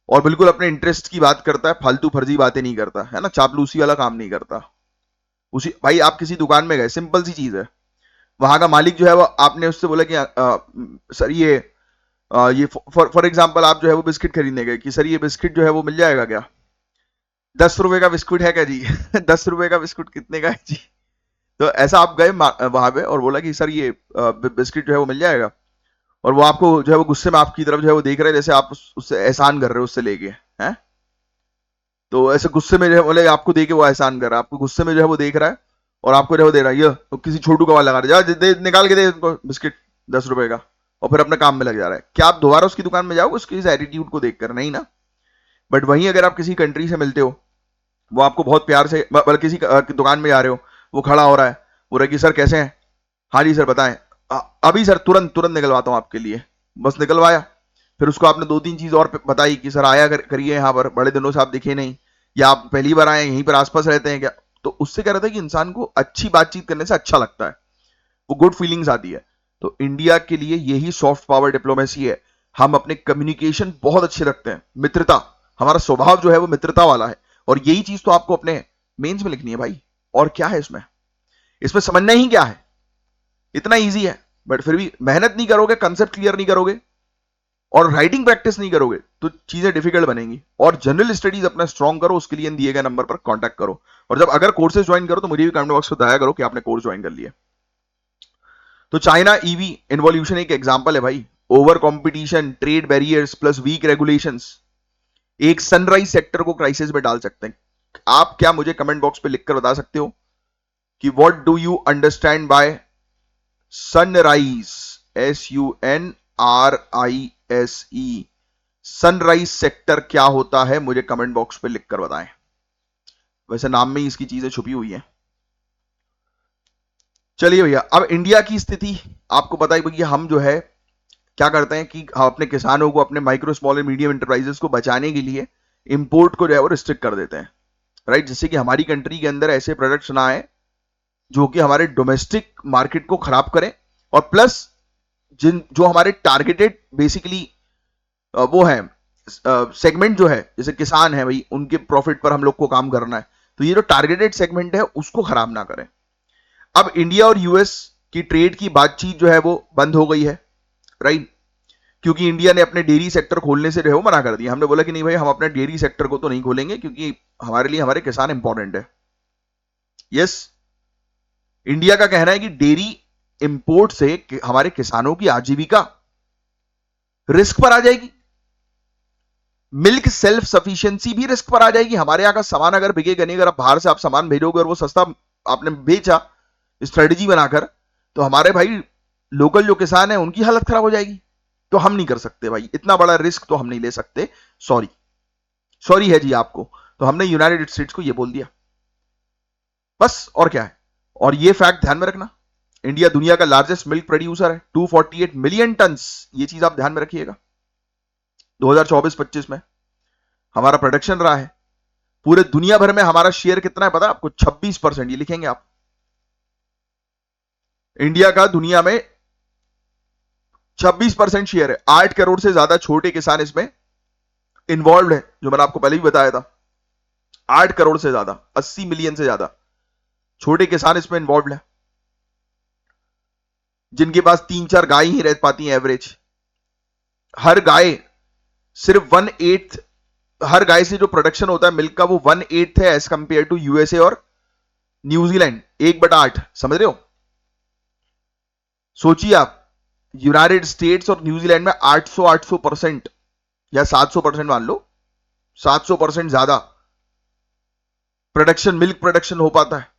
और बिल्कुल अपने इंटरेस्ट की बात करता है, फालतू फर्जी बातें नहीं करता, है ना, चापलूसी वाला काम नहीं करता। उसी भाई आप किसी दुकान में गए, सिंपल सी चीज है, वहां का मालिक जो है वो, आपने उससे बोला कि सर ये फॉर एग्जाम्पल आप जो है वो बिस्किट खरीदने गए कि सर ये बिस्किट जो है वो मिल जाएगा क्या? 10 रुपए का बिस्कुट है क्या जी? 10 रुपए का बिस्कुट कितने का है जी? तो ऐसा आप गए वहां पे और बोला कि सर ये बिस्किट जो है वो मिल जाएगा, और वो आपको जो है वो गुस्से में आपकी तरफ जो है वो देख रहे हैं, जैसे आप उससे एहसान कर रहे हो उससे लेके, हैं। तो ऐसे गुस्से में जो है बोले आपको दे के वो एहसान कर रहा है, आपको गुस्से में जो है वो देख रहा है और आपको जो है वो दे रहा है, ये तो किसी छोटू का वाला लगा रहा है, दे निकाल के दे उनको बिस्किट 10 रुपए का, और फिर अपने काम में लग जा रहा है। क्या आप दोबारा उसकी दुकान में जाओगे उसकी इस एटीट्यूड को देखकर? नहीं ना। बट वहीं अगर आप किसी कंट्री से मिलते हो, वो आपको बहुत प्यार से, बल्कि किसी दुकान में जा रहे हो, वो खड़ा हो रहा है, बोल रहा है कि सर कैसे हैं, हाँ जी सर बताएं, अभी सर तुरंत तुरंत निकलवाता हूँ आपके लिए, बस निकलवाया। फिर उसको आपने दो तीन चीज और बताई कि सर आया करिए यहाँ पर, बड़े दिनों से आप दिखे नहीं, या आप पहली बार आए यहीं पर आसपास रहते हैं क्या? तो उससे क्या रहता है कि इंसान को अच्छी बातचीत करने से अच्छा लगता है, वो गुड फीलिंग्स आती है। तो इंडिया के लिए यही सॉफ्ट पावर डिप्लोमेसी है। हम अपने कम्युनिकेशन बहुत अच्छे रखते हैं, मित्रता, हमारा स्वभाव जो है वो मित्रता वाला है, और यही चीज तो आपको अपने मेंस में लिखनी है भाई। और क्या है इसमें, इसमें समझना ही क्या है, इतना इजी है। बट फिर भी मेहनत नहीं करोगे, कंसेप्ट क्लियर नहीं करोगे और राइटिंग प्रैक्टिस नहीं करोगे तो चीजें डिफिकल्ट बनेंगी। और जनरल स्टडीज अपना स्ट्रॉन्ग करो, उसके लिए दिए गए नंबर पर कांटेक्ट करो। और जब अगर कोर्सेज ज्वाइन करो तो मुझे भी कमेंट बॉक्स में बताया करो कि आपने कोर्स ज्वाइन कर लिया। तो चाइना ईवी इन्वॉल्यूशन एक एग्जांपल है भाई। Over competition, trade barriers plus week regulations एक सनराइज सेक्टर को क्राइसिस में डाल सकते हैं। आप क्या मुझे कमेंट बॉक्स पे लिखकर बता सकते हो कि what do you understand by sunrise, SUNRISE, sunrise sector क्या होता है? मुझे कमेंट बॉक्स पे लिखकर बताएं। वैसे नाम में ही इसकी चीजें छुपी हुई हैं। चलिए भैया, अब इंडिया की स्थिति आपको पता है भैया, हम जो है क्या करते हैं कि हम अपने किसानों को, अपने micro small and medium enterprises को बचाने के लिए इंपोर्ट को जो है वो रिस्ट्रिक्ट कर देते हैं, राइट, जिससे कि हमारी कंट्री के अंदर ऐसे प्रोडक्ट्स ना आए जो कि हमारे डोमेस्टिक मार्केट को खराब करें, और प्लस जो हमारे टारगेटेड बेसिकली वो है सेगमेंट जो है, जैसे किसान है भाई, उनके प्रॉफिट पर हम लोग को काम करना है, तो ये जो टारगेटेड सेगमेंट है उसको खराब ना करें। अब इंडिया और यूएस की ट्रेड की बातचीत जो है वो बंद हो गई है, राइट, क्योंकि इंडिया ने अपने डेयरी सेक्टर खोलने से जो है वो मना कर दिया। हमने बोला कि नहीं भाई, हम अपने डेयरी सेक्टर को तो नहीं खोलेंगे, क्योंकि हमारे लिए हमारे किसान इंपॉर्टेंट है। यस, इंडिया का कहना है कि डेयरी इंपोर्ट से हमारे किसानों की आजीविका रिस्क पर आ जाएगी, मिल्क सेल्फ सफिशिएंसी भी रिस्क पर आ जाएगी। हमारे यहां का सामान अगर बिकेगा नहीं, अगर आप बाहर से आप सामान भेजोगे और वो सस्ता आपने बेचा स्ट्रेटेजी बनाकर, तो हमारे भाई लोकल जो किसान है उनकी हालत खराब हो जाएगी। तो हम नहीं कर सकते भाई, इतना बड़ा रिस्क तो हम नहीं ले सकते। सॉरी, सॉरी है जी आपको। तो हमने यूनाइटेड स्टेट्स को ये बोल दिया, बस, और क्या है। और ये फैक्ट ध्यान में रखना, इंडिया दुनिया का लार्जेस्ट मिल्क प्रोड्यूसर है, 248 मिलियन टन। ये चीज आप ध्यान में रखिएगा। 2024-25 में हमारा प्रोडक्शन रहा है, पूरे दुनिया भर में हमारा शेयर कितना है पता है आपको? 26%। ये लिखेंगे आप, इंडिया का दुनिया में 26% शेयर है। 8 करोड़ से ज्यादा छोटे किसान इसमें इन्वॉल्व है, जो मैंने आपको पहले भी बताया था। 8 करोड़ से ज्यादा, 80 मिलियन से ज्यादा छोटे किसान इसमें इन्वॉल्व है, जिनके पास 3-4 गाय ही रह पाती हैं एवरेज। हर गाय सिर्फ 1/8, हर गाय से जो प्रोडक्शन होता है मिल्क का, वो 1/8 है एज कंपेयर टू यूएसए और न्यूजीलैंड, 1/8। समझ रहे हो? सोचिए आप, यूनाइटेड स्टेट्स और न्यूजीलैंड में 800% या 700% मान लो, 700% ज्यादा प्रोडक्शन, मिल्क प्रोडक्शन हो पाता है।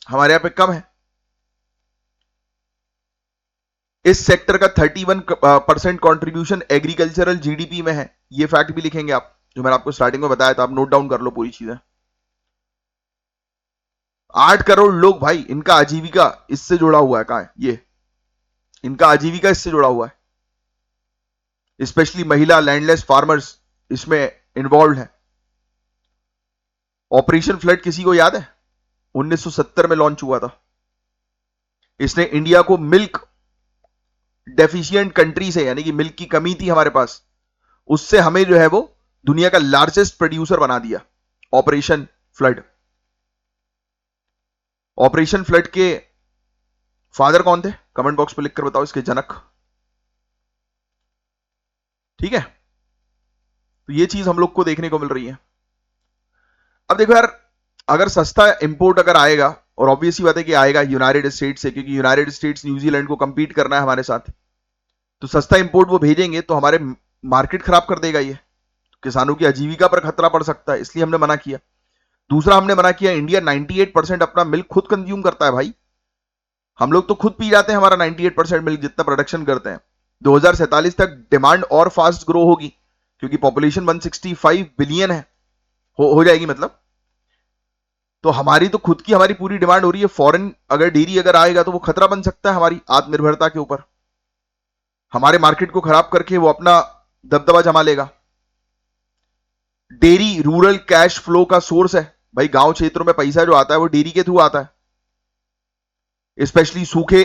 हमारे यहां पे कम है। इस सेक्टर का 31% कंट्रीब्यूशन एग्रीकल्चरल जीडीपी में है। ये फैक्ट भी लिखेंगे आप, जो मैंने आपको स्टार्टिंग में बताया था। आप नोट डाउन कर लो पूरी चीजें। 8 करोड़ लोग भाई, इनका आजीविका इससे जुड़ा हुआ है। कहां है ये? इनका आजीविका इससे जुड़ा हुआ है। स्पेशली महिला लैंडलेस फार्मर्स इसमें इन्वॉल्व है। ऑपरेशन फ्लड किसी को याद है? 1970 में लॉन्च हुआ था। इसने इंडिया को मिल्क डेफिशिएंट कंट्री से, यानी कि मिल्क की कमी थी हमारे पास, उससे हमें जो है वो दुनिया का लार्जेस्ट प्रोड्यूसर बना दिया। Operation flood. ऑपरेशन फ्लड के फादर कौन थे? कमेंट बॉक्स पे लिखकर बताओ, इसके जनक। ठीक है, तो ये चीज हम लोग को देखने को मिल रही है। अब देखो यार, अगर सस्ता इंपोर्ट अगर आएगा, और ऑब्वियसली बात है कि आएगा यूनाइटेड स्टेट्स से, क्योंकि यूनाइटेड स्टेट्स न्यूजीलैंड को कंपीट करना है हमारे साथ, तो सस्ता इंपोर्ट वो भेजेंगे तो हमारे मार्केट खराब कर देगा। ये किसानों की आजीविका पर खतरा पड़ सकता है, इसलिए हमने मना किया। दूसरा हमने मना किया, इंडिया 98% अपना मिल्क खुद कंज्यूम करता है भाई। हम लोग तो खुद पी जाते हैं हमारा 98% मिल्क, जितना प्रोडक्शन करते हैं। 2047 तक डिमांड और फास्ट ग्रो होगी, क्योंकि पॉपुलेशन 165 बिलियन है, हो जाएगी मतलब। तो हमारी तो खुद की हमारी पूरी डिमांड हो रही है। फॉरेन अगर डेयरी अगर आएगा तो वो खतरा बन सकता है हमारी आत्मनिर्भरता के ऊपर। हमारे मार्केट को खराब करके वो अपना दबदबा जमा लेगा। डेयरी रूरल कैश फ्लो का सोर्स है भाई। गांव क्षेत्रों में पैसा जो आता है वो डेयरी के थ्रू आता है। स्पेशली सूखे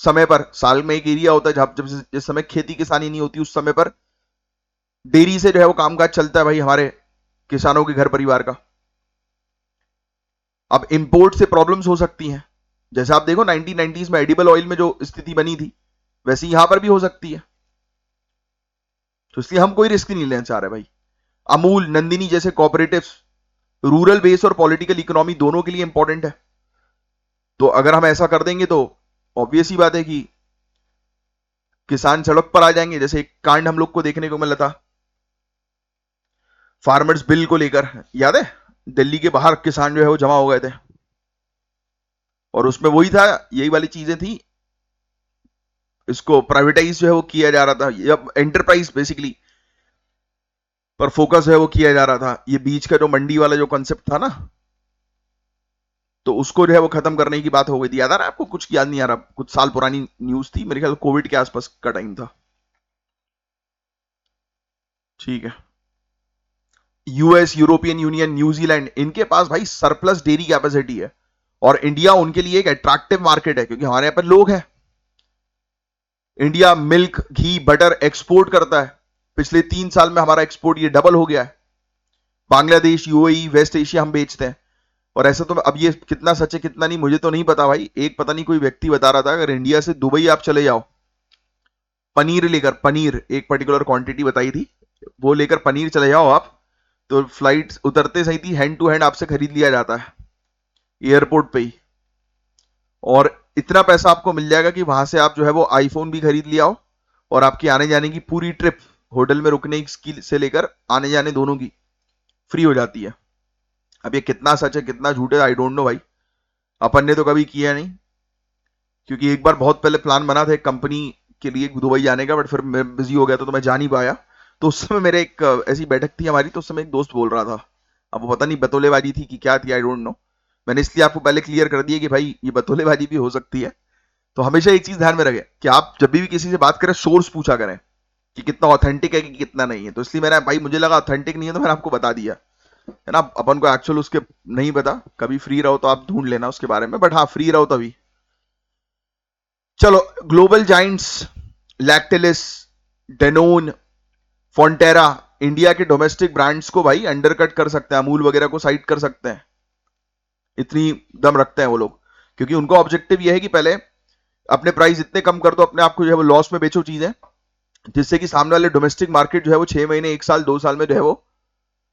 समय पर, साल में एक एरिया होता है जब जिस समय खेती किसानी नहीं होती, उस समय पर डेयरी से जो है वो कामकाज चलता है भाई हमारे किसानों के घर परिवार का। अब इंपोर्ट से प्रॉब्लम्स हो सकती हैं, जैसे आप देखो 1990s में एडिबल ऑयल में जो स्थिति बनी थी, वैसे यहां पर भी हो सकती है। तो इसलिए हम कोई रिस्क नहीं लेना चाह रहे भाई। अमूल, नंदिनी जैसे कोऑपरेटिव्स रूरल बेस और पॉलिटिकल इकोनॉमी दोनों के लिए इंपॉर्टेंट है। तो अगर हम ऐसा कर देंगे तो ऑब्वियस ही बात है कि किसान सड़क पर आ जाएंगे। जैसे एक कांड हम लोग को देखने को मिला था फार्मर्स बिल को लेकर, याद है? दिल्ली के बाहर किसान जो है वो जमा हो गए थे, और उसमें वही था, यही वाली चीजें थी। इसको प्राइवेटाइज जो है वो किया जा रहा था, अब एंटरप्राइज बेसिकली पर फोकस है वो किया जा रहा था। ये बीच का जो मंडी वाला जो कॉन्सेप्ट था ना, तो उसको जो है वो खत्म करने की बात हो गई थी। याद आ रहा है आपको? कुछ याद नहीं आ रहा, कुछ साल पुरानी न्यूज थी, मेरे ख्याल कोविड के आसपास का टाइम था। ठीक है, यूएस, यूरोपियन यूनियन, न्यूजीलैंड, इनके पास भाई सरप्लस डेयरी कैपेसिटी है, और इंडिया उनके लिए एक अट्रैक्टिव मार्केट है, क्योंकि हमारे यहां पर लोग हैं। इंडिया मिल्क, घी, बटर एक्सपोर्ट करता है। पिछले 3 साल में हमारा एक्सपोर्ट ये डबल हो गया है। बांग्लादेश, यूएई, वेस्ट एशिया हम बेचते हैं। और ऐसा तो अब ये कितना सच है कितना नहीं मुझे तो नहीं पता भाई। एक पता नहीं कोई व्यक्ति बता रहा था, अगर इंडिया से दुबई आप चले जाओ पनीर लेकर, पनीर एक पर्टिकुलर क्वांटिटी बताई थी, वो लेकर पनीर चले जाओ आप, तो फ्लाइट उतरते सही थी हैंड टू हैंड आपसे खरीद लिया जाता है। एयरपोर्ट पे ही। और इतना पैसा आपको मिल जाएगा कि वहां से आप जो है वो आईफोन भी खरीद लिया हो, और आपकी आने जाने की पूरी ट्रिप, होटल में रुकने की से लेकर आने जाने दोनों की फ्री हो जाती है। अब ये कितना सच है कितना झूठ है आई डोंट नो भाई, अपन ने तो कभी किया नहीं, क्योंकि एक बार बहुत पहले प्लान बना था एक कंपनी के लिए दुबई जाने का, बट फिर मैं बिजी हो गया तो मैं जा नहीं पाया। तो उस समय मेरे एक ऐसी बैठक थी हमारी, तो उस समय एक दोस्त बोल रहा था, अब वो पता नहीं बतौलेबाजी थी कि क्या थी, आई डोंट नो। मैंने इसलिए आपको पहले क्लियर कर दिया कि भाई ये बतौलेबाजी भी हो सकती है। तो हमेशा एक चीज ध्यान में रखें कि आप जब भी किसी से बात करें सोर्स पूछा करें कि कितना ऑथेंटिक है कि कितना नहीं है। तो इसलिए मैंने भाई मुझे लगा ऑथेंटिक नहीं है तो मैंने आपको बता दिया है ना। अपन को एक्चुअल उसके नहीं पता, कभी फ्री रहो तो आप ढूंढ लेना उसके बारे में, बट हाँ फ्री रहो तभी। चलो, ग्लोबल जाइंट्स लैक्टेलिस, डेनोन, फॉन्टेरा इंडिया के डोमेस्टिक ब्रांड्स को भाई अंडरकट कर सकते हैं, अमूल वगैरह को साइड कर सकते हैं, इतनी दम रखते हैं वो लोग। क्योंकि उनका ऑब्जेक्टिव ये है कि पहले अपने प्राइस इतने कम कर दो, अपने आप को जो है वो लॉस में बेचो चीजें, जिससे कि सामने वाले डोमेस्टिक मार्केट जो है वो 6 महीने 1 साल 2 साल में जो है वो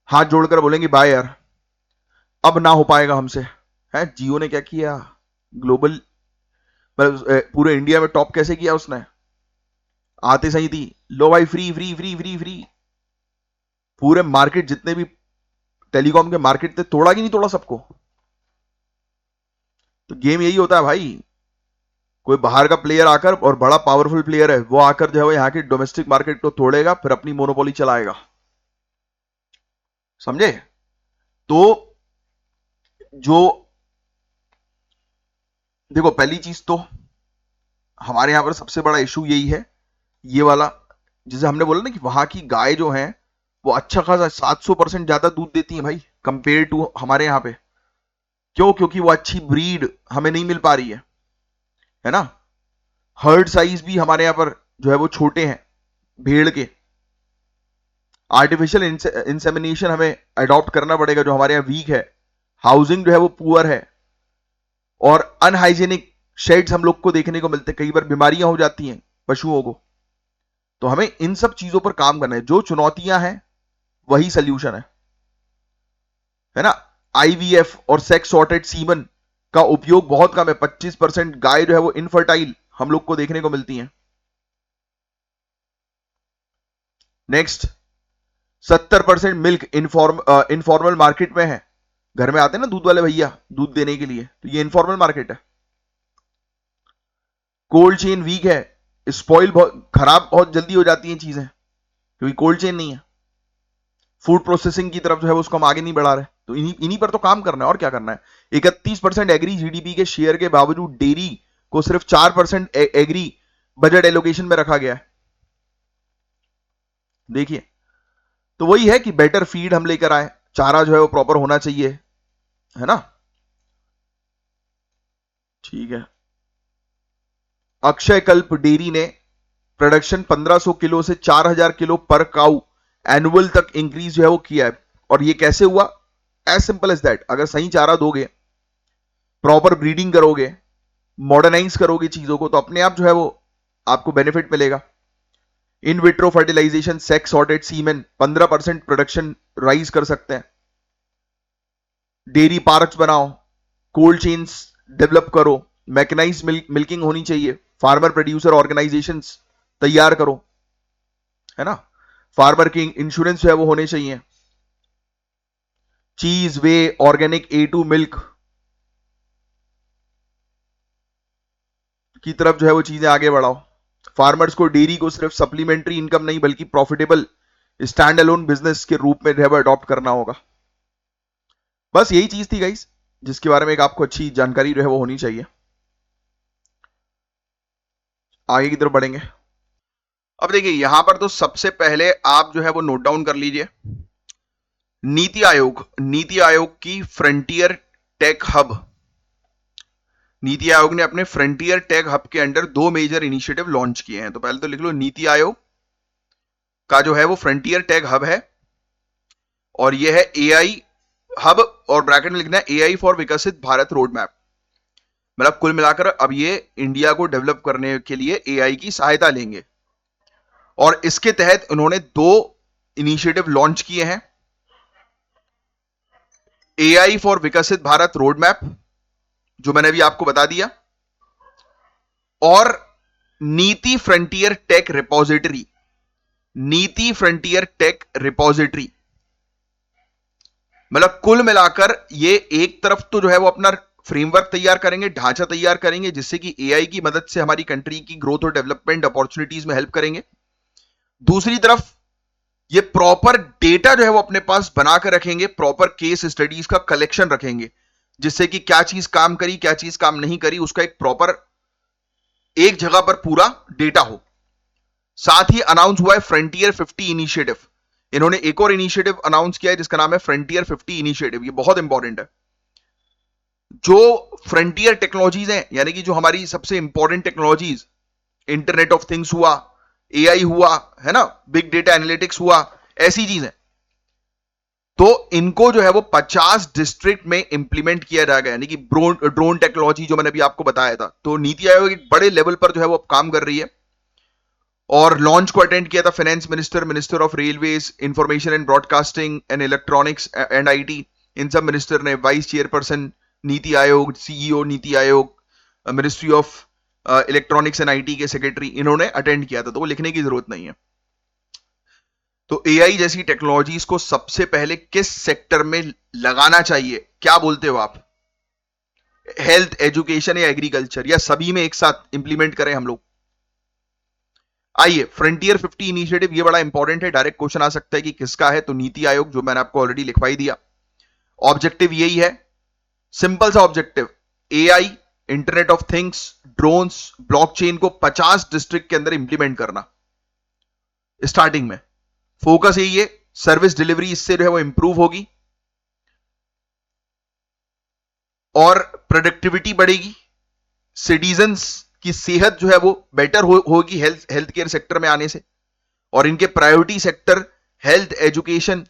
हाथ जोड़कर बोलेंगे बाय यार, अब ना हो पाएगा हमसे। है जियो ने क्या किया, ग्लोबल पूरे इंडिया में टॉप कैसे किया उसने, आते सही थी, लो भाई free free free free free, पूरे मार्केट जितने भी टेलीकॉम के मार्केट थे तोड़ा कि नहीं तोड़ा सबको। तो गेम यही होता है भाई, कोई बाहर का प्लेयर आकर, और बड़ा पावरफुल प्लेयर है वो आकर जो है वो यहाँ की डोमेस्टिक मार्केट को तोड़ेगा, फिर अपनी मोनोपोली चलाएगा, समझे। तो जो देखो, पहली चीज तो हमारे यहां पर सबसे बड़ा इशू यही है, ये वाला, जिसे हमने बोला ना कि वहां की गाय जो है वो अच्छा खासा 700% ज्यादा दूध देती है भाई कंपेयर टू हमारे यहाँ पे। क्यों? क्योंकि वो अच्छी ब्रीड हमें नहीं मिल पा रही है ना। हर्ड साइज भी हमारे यहाँ पर जो है वो छोटे हैं भेड़ के। आर्टिफिशियल इंसेमिनेशन हमें अडॉप्ट करना पड़ेगा जो हमारे यहाँ वीक है। हाउसिंग जो है वो पुअर है, और अनहाइजेनिक शेड्स हम लोग को देखने को मिलते हैं, कई बार बीमारियां हो जाती हैं पशुओं को। तो हमें इन सब चीजों पर काम करना है, जो चुनौतियां हैं वही सोल्यूशन है ना। आईवीएफ और सेक्स सॉर्टेड सीमन का उपयोग बहुत कम है, 25% गाय जो है वो इनफर्टाइल हम लोग को देखने को मिलती हैं। नेक्स्ट, 70% मिल्क इनफॉर्मल मार्केट में है। घर में आते हैं ना दूध वाले भैया दूध देने के लिए, तो ये इनफॉर्मल मार्केट है। कोल्ड चेन वीक है, स्पॉइल बहुत खराब बहुत जल्दी हो जाती हैं चीजें, क्योंकि कोल्ड चेन नहीं है। फूड प्रोसेसिंग की तरफ जो है उसको हम आगे नहीं बढ़ा रहे, तो इन्हीं इन्हीं पर तो काम करना है, और क्या करना है। 31% एग्री जीडीपी के शेयर के बावजूद डेयरी को सिर्फ 4% एग्री बजट एलोकेशन में रखा गया है। देखिए, तो वही है कि बेटर फीड हम लेकर आए, चारा जो है वो प्रॉपर होना चाहिए, है ना। ठीक है, अक्षय कल्प डेयरी ने प्रोडक्शन 1500 किलो से 4000 किलो पर काउ एनुअल तक इंक्रीज जो है वो किया है। और ये कैसे हुआ? एज सिंपल एज दैट, अगर सही चारा दोगे, प्रॉपर ब्रीडिंग करोगे, मॉडर्नाइज करोगे चीजों को, तो अपने आप जो है वो आपको बेनिफिट मिलेगा। In vitro fertilization, sex sorted semen 15% production rise कर सकते हैं। डेयरी पार्क्स बनाओ, कोल्ड चेन्स डेवलप करो, मैकेनाइज मिल्किंग होनी चाहिए, फार्मर प्रोड्यूसर ऑर्गेनाइजेशंस तैयार करो, है ना। फार्मर की इंश्योरेंस जो है वो होने चाहिए। चीज, वे, ऑर्गेनिक A2 मिल्क की तरफ जो है वो चीजें आगे बढ़ाओ। फार्मर्स को डेयरी को सिर्फ सप्लीमेंट्री इनकम नहीं बल्कि प्रॉफिटेबल स्टैंड अलोन बिजनेस के रूप में जो है वो अडॉप्ट करना होगा। बस यही चीज थी गाइस, जिसके बारे में एक आपको अच्छी जानकारी जो है वो होनी चाहिए। आगे की तरफ बढ़ेंगे। अब देखिए, यहां पर तो सबसे पहले आप जो है वो नोट डाउन कर लीजिए, नीति आयोग की frontier tech hub. NITI Aayog ने अपने फ्रंटियर टेक हब के अंडर 2 मेजर इनिशिएटिव लॉन्च किए हैं। तो पहले तो लिख लो, नीति आयोग का जो है वो फ्रंटियर टेक हब है, और ये है एआई हब, और ब्रैकेट में लिखना है एआई फॉर विकसित भारत रोड मैप। मतलब कुल मिलाकर अब ये इंडिया को डेवलप करने के लिए एआई की सहायता लेंगे। और इसके तहत उन्होंने 2 इनिशिएटिव लॉन्च किए हैं, एआई फॉर विकसित भारत रोड मैप जो मैंने अभी आपको बता दिया, और नीति फ्रंटियर टेक रिपोजिटरी, नीति फ्रंटियर टेक रिपोजिटरी। मतलब कुल मिलाकर ये एक तरफ तो जो है वो अपना फ्रेमवर्क तैयार करेंगे, ढांचा तैयार करेंगे, जिससे कि एआई की मदद से हमारी कंट्री की ग्रोथ और डेवलपमेंट अपॉर्चुनिटीज में हेल्प करेंगे। दूसरी तरफ ये प्रॉपर डेटा जो है वो अपने पास बनाकर रखेंगे, प्रॉपर केस स्टडीज का कलेक्शन रखेंगे, जिससे कि क्या चीज काम करी, क्या चीज काम नहीं करी, उसका एक प्रॉपर एक जगह पर पूरा डेटा हो। साथ ही अनाउंस हुआ है फ्रंटियर 50 इनिशिएटिव। इन्होंने एक और इनिशिएटिव अनाउंस किया है जिसका नाम है फ्रंटियर 50 इनिशिएटिव। ये बहुत इंपॉर्टेंट है। जो फ्रंटियर टेक्नोलॉजीज हैं, यानी कि जो हमारी सबसे important technologies, internet of things हुआ, एआई हुआ, है ना, बिग डेटा एनालिटिक्स हुआ, ऐसी चीजें, तो इनको जो है वो 50 डिस्ट्रिक्ट में इंप्लीमेंट किया जाएगा। यानी कि ड्रोन टेक्नोलॉजी जो मैंने अभी आपको बताया था, तो नीति आयोग एक बड़े लेवल पर जो है वो काम कर रही है। और लॉन्च को अटेंड किया था finance minister, minister of railways, information and broadcasting and electronics and IT, इन सब मिनिस्टर ने, vice chairperson NITI Aayog, CEO NITI Aayog, ministry of electronics and IT के सेक्रेटरी, इन्होंने अटेंड किया था, तो वो लिखने की जरूरत नहीं है। तो एआई जैसी टेक्नोलॉजीज को सबसे पहले किस सेक्टर में लगाना चाहिए, क्या बोलते हो आप? हेल्थ, एजुकेशन या एग्रीकल्चर, या सभी में एक साथ इंप्लीमेंट करें हम लोग? आइए, फ्रंटियर 50 इनिशिएटिव, ये बड़ा इंपॉर्टेंट है, डायरेक्ट क्वेश्चन आ सकता है कि किसका है, तो नीति आयोग, जो मैंने आपको ऑलरेडी लिखवाई दिया। ऑब्जेक्टिव यही है, सिंपल सा objective, AI, internet of things, drones, blockchain को 50 डिस्ट्रिक्ट के अंदर इंप्लीमेंट करना। स्टार्टिंग में फोकस यही है, सर्विस डिलीवरी इससे जो है वो इंप्रूव होगी और प्रोडक्टिविटी बढ़ेगी, सिटीजन्स की सेहत जो है वो बेटर होगी हेल्थ केयर सेक्टर में आने से, और इनके priority sector health, education,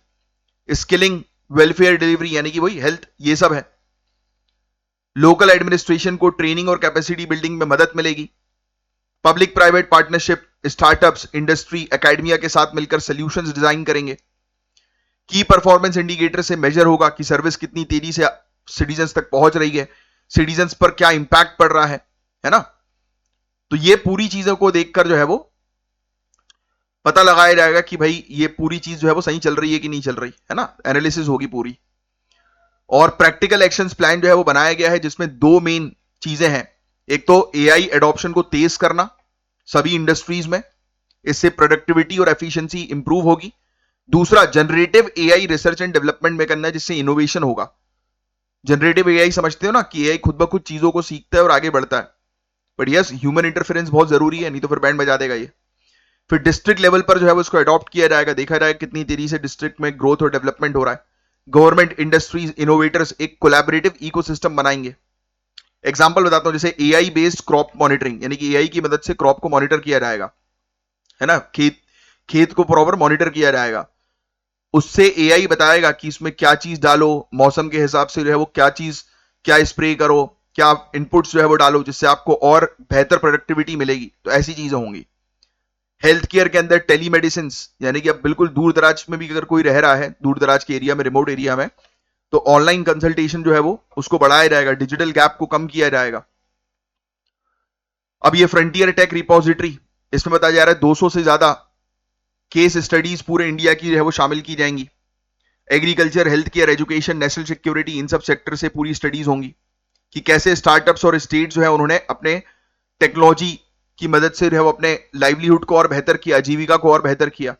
skilling, welfare delivery, यानी कि वही हेल्थ, ये सब है। लोकल एडमिनिस्ट्रेशन को ट्रेनिंग और कैपेसिटी बिल्डिंग में मदद मिलेगी। Public private partnership, startups, industry, academia के साथ मिलकर सॉल्यूशंस डिजाइन करेंगे। की परफॉर्मेंस इंडिकेटर से मेजर होगा कि सर्विस कितनी तेजी से सिटीजन्स तक पहुंच रही है, सिटीजन्स पर क्या इंपैक्ट पड़ रहा है ना। तो ये पूरी चीजों को देखकर जो है वो पता लगाया जाएगा कि भाई ये पूरी चीज जो है वो सही चल रही है कि नहीं चल रही, है ना, एनालिसिस होगी पूरी। और प्रैक्टिकल एक्शंस प्लान जो है वो बनाया गया है, जिसमें दो मेन चीजें हैं। एक तो एआई एडॉप्शन को तेज करना सभी इंडस्ट्रीज में, इससे प्रोडक्टिविटी और एफिशिएंसी इंप्रूव होगी। दूसरा, generative AI research and development में करना है, जिससे इनोवेशन होगा। जनरेटिव एआई समझते हो ना, कि एआई खुद ब खुद चीजों को सीखता है और आगे बढ़ता है, बट यस, ह्यूमन इंटरफेरेंस बहुत जरूरी है, नहीं तो फिर बैंड बजा देगा ये। फिर डिस्ट्रिक्ट लेवल पर जो है वो इसको अडॉप्ट किया जाएगा, देखा जाएगा कितनी तेजी से डिस्ट्रिक्ट में ग्रोथ और डेवलपमेंट हो रहा है। गवर्नमेंट, इंडस्ट्रीज, इनोवेटर्स एक कोलैबोरेटिव इकोसिस्टम बनाएंगे। एग्जांपल बताता हूं, जैसे एआई बेस्ड क्रॉप मॉनिटरिंग, यानी कि एआई की मदद से क्रॉप को मॉनिटर किया जाएगा, है ना, खेत को प्रॉपर मॉनिटर किया जाएगा। उससे एआई बताएगा कि इसमें क्या चीज डालो, मौसम के हिसाब से जो है वो क्या चीज, क्या स्प्रे करो, क्या इनपुट्स जो है वो डालो, जिससे आपको और बेहतर प्रोडक्टिविटी मिलेगी। तो ऐसी चीजें होंगी। हेल्थ केयर के अंदर टेलीमेडिसिन, यानी कि अब बिल्कुल दूर दराज में भी अगर कोई रह रहा है, दूर दराज के एरिया में, रिमोट एरिया में, तो ऑनलाइन कंसल्टेशन जो है वो उसको बढ़ाया जाएगा, डिजिटल गैप को कम किया जाएगा। अब ये फ्रंटियर टेक रिपोजिटरी, इसमें बताया जा रहा है 200 से ज्यादा केस स्टडीज पूरे इंडिया की जो है वो शामिल की जाएंगी। Agriculture, health care, education, national security, इन सब सेक्टर से पूरी स्टडीज होंगी कि कैसे स्टार्टअप्स और स्टेट जो है उन्होंने अपने टेक्नोलॉजी की मदद से जो है वो अपने लाइवलीहुड को और बेहतर किया, जीविका को और बेहतर किया।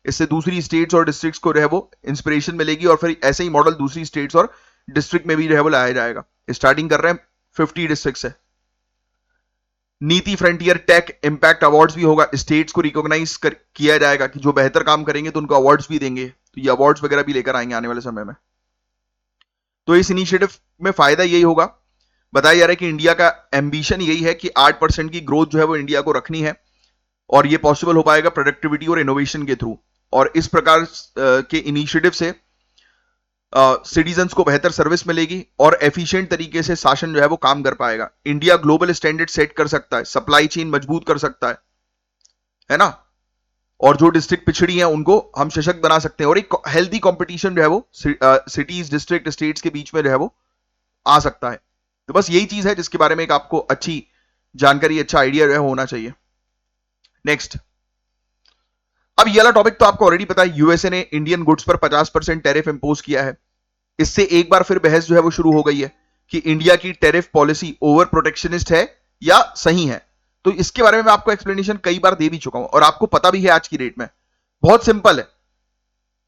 इससे दूसरी स्टेट्स और डिस्ट्रिक्ट्स को जो है वो इंस्पिरेशन मिलेगी, और फिर ऐसे ही मॉडल दूसरी स्टेट्स और डिस्ट्रिक्ट में भी जो है वो लाया जाएगा। स्टार्टिंग कर रहे हैं 50 डिस्ट्रिक्ट से। नीति फ्रंटियर टेक इंपैक्ट अवार्ड्स भी होगा, स्टेट्स को रिकॉग्नाइज किया जाएगा कि जो बेहतर काम करेंगे तो उनको अवार्ड्स भी देंगे, तो ये अवार्ड्स वगैरह भी लेकर आएंगे आने वाले समय में। तो इस इनिशिएटिव में फायदा यही होगा, बताया जा रहा है कि इंडिया का एम्बिशन यही है कि 8% की ग्रोथ जो है वो इंडिया को रखनी है, और ये पॉसिबल हो पाएगा प्रोडक्टिविटी और इनोवेशन के थ्रू। और इस प्रकार के इनिशिएटिव से सिटीजन्स को बेहतर सर्विस मिलेगी और एफिशिएंट तरीके से शासन जो है वो काम कर पाएगा। इंडिया ग्लोबल स्टैंडर्ड सेट कर सकता है, सप्लाई चेन मजबूत कर सकता है ना, और जो डिस्ट्रिक्ट पिछड़ी हैं उनको हम सशक्त बना सकते हैं, और एक हेल्दी कंपटीशन जो है वो सिटीज, डिस्ट्रिक्ट, स्टेट्स के बीच में जो है वो आ सकता है। तो बस यही चीज है जिसके बारे में एक आपको अच्छी जानकारी, अच्छा आइडिया जो है होना चाहिए। नेक्स्ट, अब ये वाला टॉपिक तो आपको ऑलरेडी पता है, यूएसए ने इंडियन गुड्स पर 50% टैरिफ इंपोज किया है। इससे एक बार फिर बहस जो है वो शुरू हो गई है कि इंडिया की टैरिफ पॉलिसी ओवर प्रोटेक्शनिस्ट है या सही है। तो इसके बारे में मैं आपको एक्सप्लेनेशन कई बार दे भी चुका हूं और आपको पता भी है आज की डेट में। बहुत सिंपल है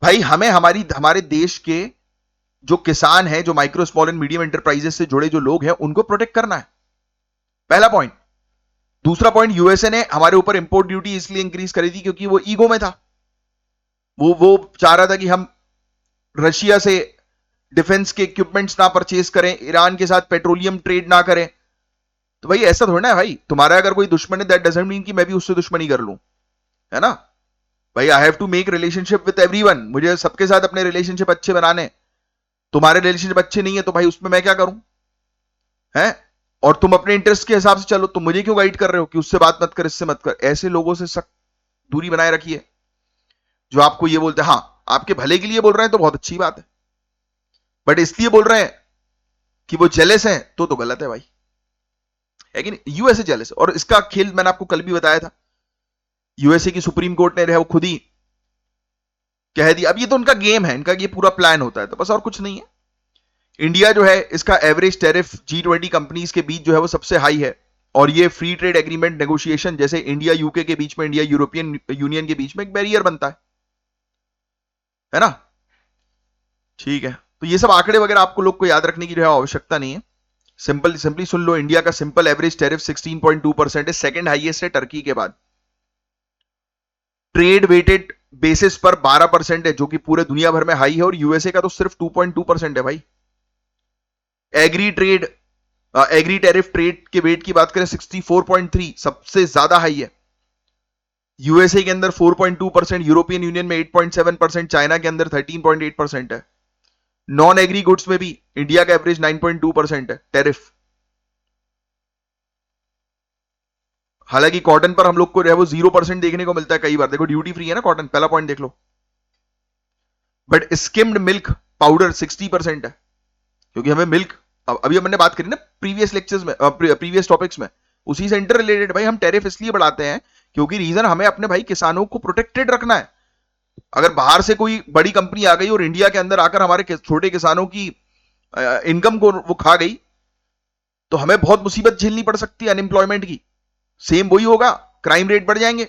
भाई, हमें हमारे देश के जो किसान हैं, जो micro small and medium enterprises से जुड़े जो लोग हैं, उनको प्रोटेक्ट करना है, पहला पॉइंट। दूसरा पॉइंट, यूएसए ने हमारे ऊपर इंपोर्ट ड्यूटी इसलिए इंक्रीज करी थी क्योंकि वो ईगो में था। वो चाह रहा था कि हम रशिया से डिफेंस के इक्विपमेंट्स ना परचेज करें, ईरान के साथ पेट्रोलियम ट्रेड ना करें। तो भाई ऐसा थोड़ा ना है भाई, तुम्हारा अगर कोई दुश्मन है दैट डजंट मीन कि मैं भी उससे दुश्मनी कर लूं, है ना भाई। I have to make relationship with everyone, मुझे सबके साथ अपने रिलेशनशिप अच्छे बनाने। तुम्हारे रिलेशनशिप अच्छे नहीं है तो भाई उसमें मैं क्या करूं, है। और तुम अपने इंटरेस्ट के हिसाब से चलो, तुम मुझे क्यों गाइड कर रहे हो कि उससे बात मत कर, इससे मत कर। ऐसे लोगों से सख्त दूरी बनाए रखिए जो आपको ये बोलते हैं, हाँ आपके भले के लिए बोल रहे हैं तो बहुत अच्छी बात है, बट इसलिए बोल रहे हैं कि वो जेलस हैं तो गलत है भाई, है कि नहीं। यूएसए जेलस, और इसका खेल मैंने आपको कल भी बताया था, यूएसए की सुप्रीम कोर्ट ने रहे वो खुद ही कह दिया। अब ये तो उनका गेम है, इनका ये पूरा प्लान होता है, तो बस और कुछ नहीं है। इंडिया जो है, इसका एवरेज टैरिफ G20 कंपनीज के बीच जो है वो सबसे हाई है, और ये फ्री ट्रेड एग्रीमेंट नेगोशिएशन जैसे इंडिया यूके के बीच में, इंडिया यूरोपियन यूनियन के बीच में एक बैरियर बनता है ना। ठीक है, तो ये सब आंकड़े वगैरह आपको लोग को याद रखने की जो है आवश्यकता नहीं है। सिंपली सुन लो, इंडिया का सिंपल एवरेज टैरिफ 16.2% है, सेकंड हाईएस्ट है टर्की के बाद। ट्रेड वेटेड बेसिस पर 12% है, जो कि पूरे दुनिया भर में हाई है, और यूएसए का तो सिर्फ 2.2% है भाई। एग्री टैरिफ ट्रेड के वेट की बात करें 64.3, सबसे ज्यादा हाई है। यूएसए के अंदर 4.2%, यूरोपियन यूनियन में 8.7%, चाइना के अंदर 13.8% है। नॉन एग्री गुड्स में भी इंडिया का एवरेज 9.2% है टैरिफ। हालांकि कॉटन पर हम लोग को जो है वो 0% देखने को मिलता है कई बार। देखो ड्यूटी फ्री है ना कॉटन, पहला पॉइंट देख लो। बट स्किम्ड मिल्क पाउडर 60% है, क्योंकि हमें मिल्क, अभी हमने बात करी ना प्रीवियस लेक्चर्स में, प्रीवियस टॉपिक्स में, उसी से इंटर रिलेटेड। भाई हम टैरिफ इसलिए बढ़ाते हैं क्योंकि रीजन हमें अपने भाई किसानों को प्रोटेक्टेड रखना है। अगर बाहर से कोई बड़ी कंपनी आ गई और इंडिया के अंदर आकर हमारे छोटे किसानों की इनकम को वो खा गई, तो हमें बहुत मुसीबत झेलनी पड़ सकती है अनएम्प्लॉयमेंट की। सेम वही होगा, क्राइम रेट बढ़ जाएंगे।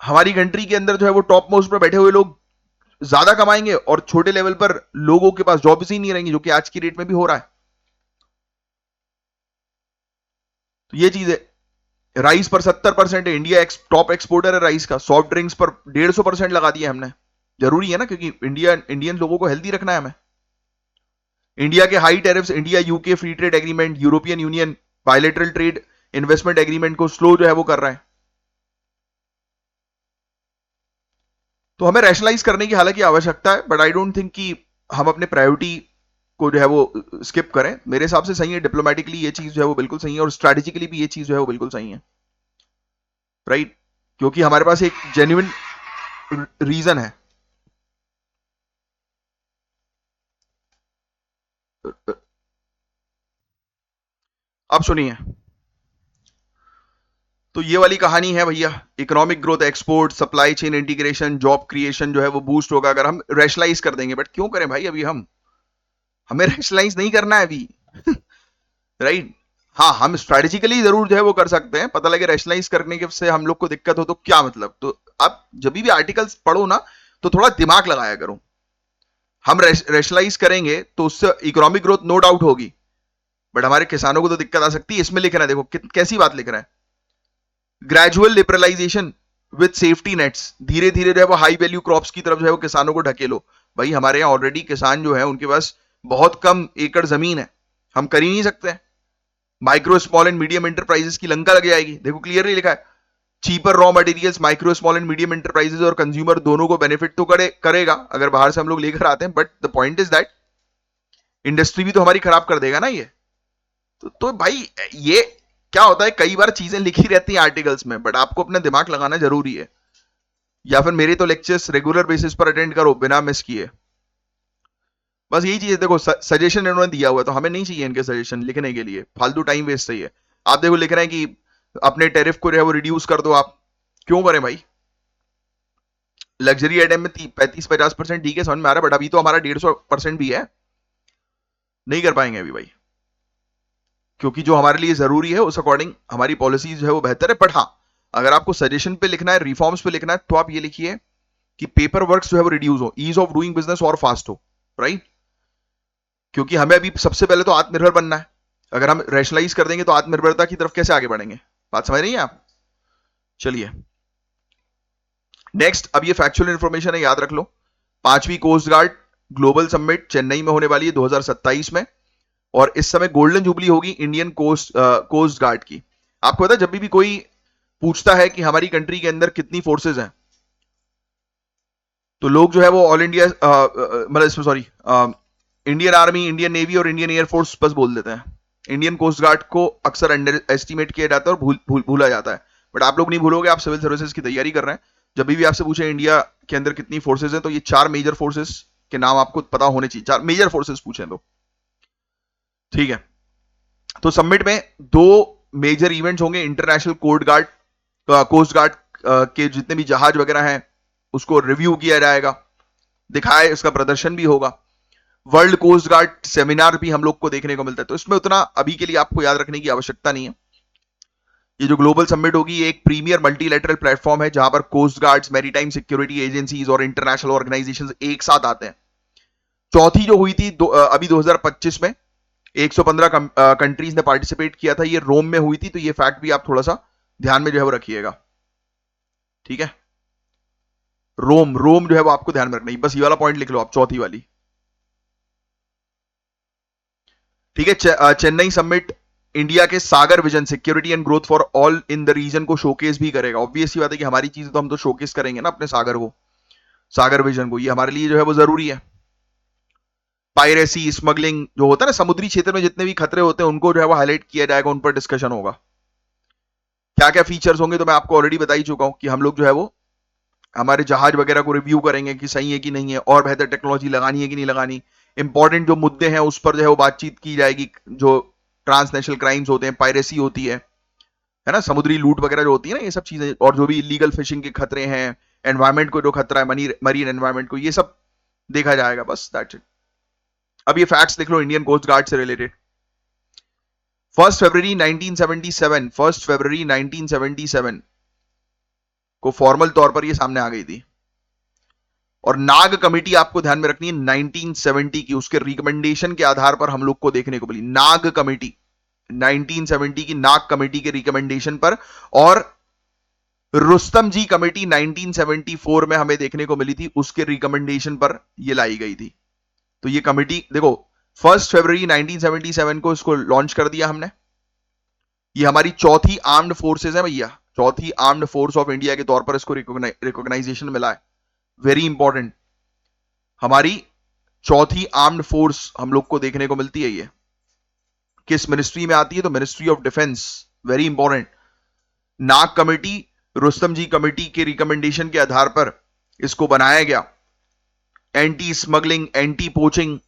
हमारी कंट्री के अंदर जो है वो टॉप मोस्ट पर बैठे हुए लोग ज्यादा कमाएंगे और छोटे लेवल पर लोगों के पास जॉब्स ही नहीं रहेंगी, जो कि आज की डेट में भी हो रहा है। तो ये चीज है। राइस पर 70% है, इंडिया टॉप एक्सपोर्टर है राइस का। सॉफ्ट ड्रिंक्स पर 150% लगा दिया हमने, जरूरी है ना, क्योंकि इंडियन लोगों को हेल्दी रखना है हमें। इंडिया के high tariffs, India UK free trade agreement, European union bilateral trade investment agreement को स्लो जो है वो कर रहा है। तो हमें रैशनलाइज करने की हालांकि आवश्यकता है, बट आई डोंट थिंक कि हम अपने प्रायोरिटी को जो है वो स्किप करें। मेरे हिसाब से सही है, डिप्लोमेटिकली ये चीज जो है वो बिल्कुल सही है, और स्ट्रैटेजिकली भी ये चीज जो है वो बिल्कुल सही है, राइट। क्योंकि हमारे पास एक जेन्युइन रीजन है। अब सुनिए, तो ये वाली कहानी है भैया, economic growth, export, supply chain integration, job creation जो है वो बूस्ट होगा अगर हम रैशनलाइज कर देंगे। बट क्यों करें भाई, अभी हमें रैशनलाइज नहीं करना है अभी राइट। हाँ, हम स्ट्रेटेजिकली जरूर जो है वो कर सकते हैं, पता लगे रैशनलाइज करने के से हम लोग को दिक्कत हो तो क्या मतलब। तो आप जब भी आर्टिकल्स पढ़ो ना तो थोड़ा दिमाग लगाया करो। हम रैशनलाइज करेंगे तो उससे इकोनॉमिक ग्रोथ नो डाउट होगी, बट हमारे किसानों को तो दिक्कत आ सकती है। इसमें लिख रहा है, देखो कैसी बात लिख रहा है, gradual liberalization with safety nets, धीरे धीरे जो है वो हाई वैल्यू क्रॉप्स की तरफ जो है वो किसानों को ढकेलो। भाई हमारे यहाँ ऑलरेडी किसान जो है उनके पास बहुत कम एकड़ जमीन है, हम कर ही नहीं सकते। Micro small and medium enterprises की लंका लग जाएगी। देखो क्लियरली लिखा है, cheaper raw materials, micro small and medium enterprises और कंज्यूमर दोनों को बेनिफिट तो करेगा अगर बाहर से हम लोग लेकर आते हैं, but the point is that industry भी तो हमारी खराब कर देगा ना ये। तो भाई ये क्या होता है, कई बार चीजें लिखी रहती हैं आर्टिकल्स में, बट आपको अपना दिमाग लगाना जरूरी है। या फिर मेरे तो लेक्चर्स रेगुलर बेसिस पर अटेंड करो बिना मिस किए। बस यही चीज है, देखो सजेशन इन्होंने दिया हुआ है, तो हमें नहीं चाहिए इनके सजेशन लिखने के लिए, फालतू टाइम वेस्ट है ये। आप देखो लिख रहे हैं कि अपने टेरिफ को जो है वो रिड्यूस कर दो आप, क्यों करें भाई? लग्जरी आइटम में 35-50% ठीक है, समझ में आ रहा है, बट अभी तो हमारा 150% भी है, नहीं कर पाएंगे अभी भाई, क्योंकि जो हमारे लिए जरूरी है उस अकॉर्डिंग हमारी पॉलिसी जो है वो बेहतर है। बट हाँ, अगर आपको सजेशन पे लिखना है, रिफॉर्म्स पे लिखना है, तो आप ये लिखिए कि पेपर वर्क जो है वो रिड्यूस हो, ईज ऑफ डूइंग बिजनेस और फास्ट हो, राइट? क्योंकि हमें अभी सबसे पहले तो आत्मनिर्भर बनना है। अगर हम रैशनलाइज कर देंगे तो आत्मनिर्भरता की तरफ कैसे आगे बढ़ेंगे? बात समझ रही हैं आप? चलिए नेक्स्ट, अब ये फैक्चुअल इंफॉर्मेशन है, याद रख लो। 5वीं coast guard global summit Chennai में होने वाली है 2027 में, और इस समय गोल्डन जुबली होगी इंडियन कोस्ट गार्ड की। आपको पता है, जब भी कोई पूछता है कि हमारी कंट्री के अंदर कितनी फोर्सेज हैं, तो लोग जो है वो ऑल इंडिया मतलब इसमें sorry Indian army, Indian navy और इंडियन एयरफोर्स बस बोल देते हैं। इंडियन कोस्ट गार्ड को अक्सर अंडर एस्टिमेट किया जाता है और भूला जाता है। बट आप लोग नहीं भूलोगे, आप सिविल सर्विसेज की तैयारी कर रहे हैं, जब भी आपसे पूछे इंडिया के अंदर कितनी फोर्सेज हैं, तो ये 4 मेजर फोर्सेज के नाम आपको पता होने चाहिए। 4 मेजर फोर्सेज पूछे तो ठीक है। तो समिट में 2 मेजर इवेंट्स होंगे। इंटरनेशनल कोस्ट गार्ड के जितने भी जहाज वगैरह हैं उसको रिव्यू किया जाएगा, दिखाए, इसका प्रदर्शन भी होगा। वर्ल्ड कोस्ट गार्ड सेमिनार भी हम लोग को देखने को मिलता है, तो इसमें उतना अभी के लिए आपको याद रखने की आवश्यकता नहीं है। ये जो ग्लोबल समिट होगी, ये एक प्रीमियर मल्टीलैटरल प्लेटफॉर्म है जहां पर coast guards, maritime security agencies और इंटरनेशनल ऑर्गेनाइजेशंस एक साथ आते हैं। चौथी जो हुई थी अभी 2025 में 115 कंट्रीज ने पार्टिसिपेट किया था, ये रोम में हुई थी, तो ये फैक्ट भी आप थोड़ा सा ध्यान में जो है वो रखिएगा, ठीक है? रोम रोम जो है वो आपको ध्यान में रखना है, बस ये वाला पॉइंट लिख लो आप, चौथी वाली, ठीक है? चेन्नई समिट इंडिया के Sagar vision, security and growth for all in the region को शोकेस भी करेगा। ऑब्वियस ही बात है कि हमारी चीजें तो हम तो शोकेस करेंगे ना अपने सागर को, सागर विजन को, ये हमारे लिए जो है वो जरूरी है। पायरेसी, स्मगलिंग जो होता है ना, समुद्री क्षेत्र में जितने भी खतरे होते हैं उनको जो है वो हाईलाइट किया जाएगा, उन पर डिस्कशन होगा। क्या क्या फीचर्स होंगे तो मैं आपको ऑलरेडी बता ही चुका हूं कि हम लोग जो है वो हमारे जहाज वगैरह को रिव्यू करेंगे कि सही है कि नहीं है, और बेहतर टेक्नोलॉजी लगानी है कि नहीं लगानी। इंपॉर्टेंट जो मुद्दे हैं उस पर जो है वो बातचीत की जाएगी। जो ट्रांसनेशनल क्राइम्स होते हैं, पायरेसी होती है ना, समुद्री लूट वगैरह जो होती है ना, ये सब चीजें, और जो भी इलीगल फिशिंग के खतरे हैं, एनवायरमेंट को जो खतरा है, मरीन एनवायरमेंट को, ये सब देखा जाएगा। बस दैट्स इट। अब ये फैक्ट्स देख लो इंडियन कोस्ट गार्ड से रिलेटेड। 1 फरवरी 1977 को फॉर्मल तौर पर ये सामने आ गई थी। और नाग कमेटी आपको ध्यान में रखनी है 1970 की, उसके रिकमेंडेशन के आधार पर हम लोग को देखने को मिली नाग कमेटी, 1970 की नाग कमेटी के रिकमेंडेशन पर। और रुस्तम जी कमेटी 1974 में हमें देखने को मिली थी, उसके रिकमेंडेशन पर ये लाई गई थी। तो ये कमेटी देखो, 1 फरवरी 1977 को इसको लॉन्च कर दिया हमने। ये हमारी चौथी आर्म्ड फोर्सेज है भैया, चौथी आर्म्ड फोर्स ऑफ इंडिया के तौर पर इसको रिकॉग्नाइजेशन मिला है। वेरी इंपॉर्टेंट, हमारी चौथी आर्म्ड फोर्स हम लोग को देखने को मिलती है। ये किस मिनिस्ट्री में आती है? तो ministry of defence. Very important. Nag committee, Rustam ji committee के रिकमेंडेशन के आधार पर इसको बनाया गया। एंटी स्मगलिंग, एंटी पोचिंग,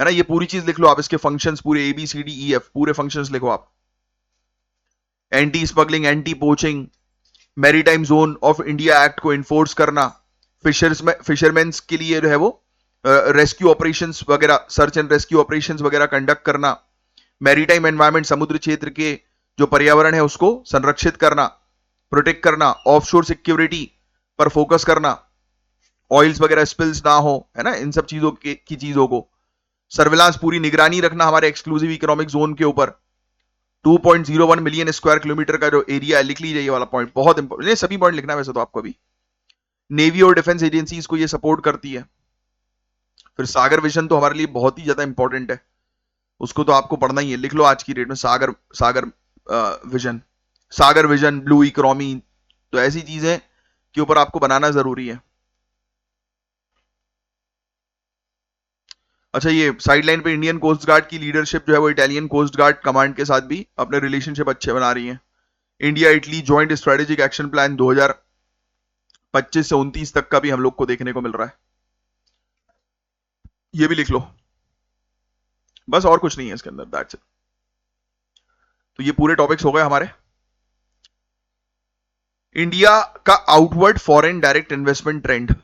है ना, ये पूरी चीज लिख लो आप, इसके फंक्शंस पूरे ABCDEF पूरे फंक्शंस लिखो आप। Anti smuggling, anti poaching, maritime zone of India act को इन्फोर्स करना, फिशरमैन के लिए जो है वो रेस्क्यू ऑपरेशंस वगैरह, सर्च एंड रेस्क्यू ऑपरेशंस वगैरह कंडक्ट करना, मैरीटाइम एनवायरमेंट, समुद्र क्षेत्र के जो पर्यावरण है उसको संरक्षित करना, प्रोटेक्ट करना, ऑफशोर सिक्योरिटी पर फोकस करना, ऑयल्स वगैरह स्पिल्स ना हो, है ना, इन सब चीजों की चीजों को सर्विलांस, पूरी निगरानी रखना हमारे एक्सक्लूसिव इकोनॉमिक जोन के ऊपर। 2.01 मिलियन स्क्वायर किलोमीटर का जो एरिया है, लिख लीजिए ये वाला पॉइंट, बहुत इंपॉर्टेंट, सभी पॉइंट लिखना है वैसे तो आपको भी। नेवी और डिफेंस एजेंसीज को ये सपोर्ट करती है। फिर सागर विजन तो हमारे लिए बहुत ही ज्यादा इंपॉर्टेंट है, उसको तो आपको पढ़ना ही है, लिख लो आज की डेट में सागर सागर विजन, सागर विजन, ब्लू इकोनॉमी, तो ऐसी चीजें के ऊपर आपको बनाना जरूरी है। अच्छा, ये साइडलाइन पे इंडियन कोस्ट गार्ड की लीडरशिप जो है वो इटालियन कोस्ट गार्ड कमांड के साथ भी अपने रिलेशनशिप अच्छे बना रही है। India Italy joint strategic action plan 2025 से 29 तक का भी हम लोग को देखने को मिल रहा है। ये भी लिख लो, बस और कुछ नहीं है इसके अंदर, दैट्स इट। तो ये पूरे टॉपिक्स हो गए हमारे। इंडिया का outward foreign direct investment trend,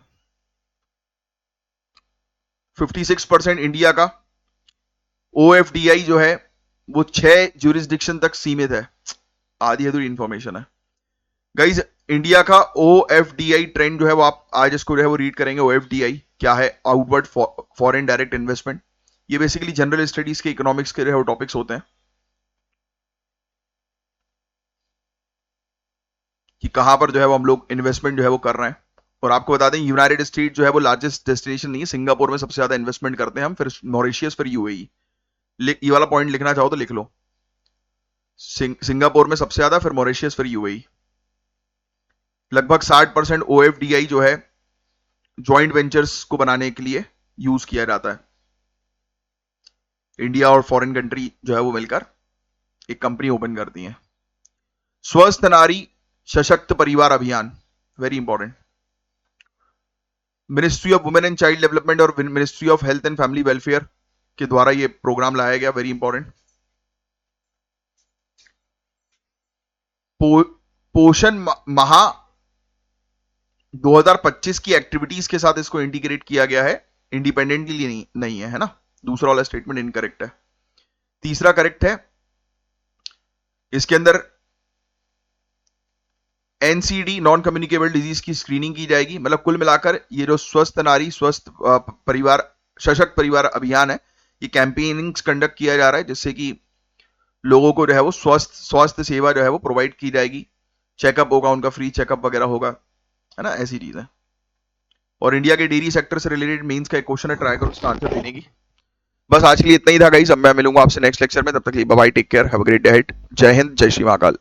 56% India का ओएफडीआई जो है वो 6 ज्यूरिसडिक्शन तक सीमित है। आधी अधूरी इंफॉर्मेशन है गाइज। इंडिया का ओएफडीआई ट्रेंड जो है वो आप आज इसको जो है वो रीड करेंगे। ओएफडीआई क्या है? Outward foreign direct investment. ये बेसिकली जनरल स्टडीज के इकोनॉमिक्स के जो है वो टॉपिक्स होते हैं कि कहां पर जो है वो हम लोग इन्वेस्टमेंट जो है वो कर रहे हैं। और आपको बता दें यूनाइटेड स्टेट जो है वो लार्जेस्ट डेस्टिनेशन नहीं है, सिंगापुर में सबसे ज्यादा इन्वेस्टमेंट करते हैं हम, फिर मॉरिशियस, फिर यूएई। ये वाला पॉइंट लिखना चाहो तो लिख लो, सिंगापुर में सबसे ज्यादा, फिर मॉरिशियस, फिर यूएई। लगभग 60% ओएफडीआई जो है ज्वाइंट वेंचर्स को बनाने के लिए यूज किया जाता है। इंडिया और फॉरेन कंट्री जो है वो मिलकर एक कंपनी ओपन करती है। स्वस्थ नारी Sashakt Parivar Abhiyan, very important. Ministry of women and child development और ministry of health and family welfare के द्वारा ये प्रोग्राम लाया गया, वेरी इंपॉर्टेंट। पोषण माह 2025 की एक्टिविटीज के साथ इसको इंटीग्रेट किया गया है, इंडिपेंडेंटली नहीं है ना। दूसरा वाला स्टेटमेंट इनकरेक्ट है। तीसरा करेक्ट है, इसके अंदर एनसीडी नॉन कम्युनिकेबल डिजीज की स्क्रीनिंग की जाएगी। मतलब कुल मिलाकर ये जो स्वस्थ नारी स्वस्थ परिवार सशक्त परिवार अभियान है, ये कैंपेनिंग कंडक्ट किया जा रहा है जिससे कि लोगों को जो है वो स्वास्थ्य सेवा जो है वो प्रोवाइड की जाएगी। चेकअप होगा, उनका फ्री चेकअप वगैरह होगा, है ना, ऐसी चीज है। और इंडिया के डेयरी सेक्टर से रिलेटेड मेंस का एक क्वेश्चन है, ट्राई करो उसका आंसर देने की। बस आज के लिए इतना ही था गाइस, अब मैं मिलूंगा आपसे नेक्स्ट लेक्चर में। तब तक bye, take care, have a great day ahead. जय हिंद, जय श्री महाकाल।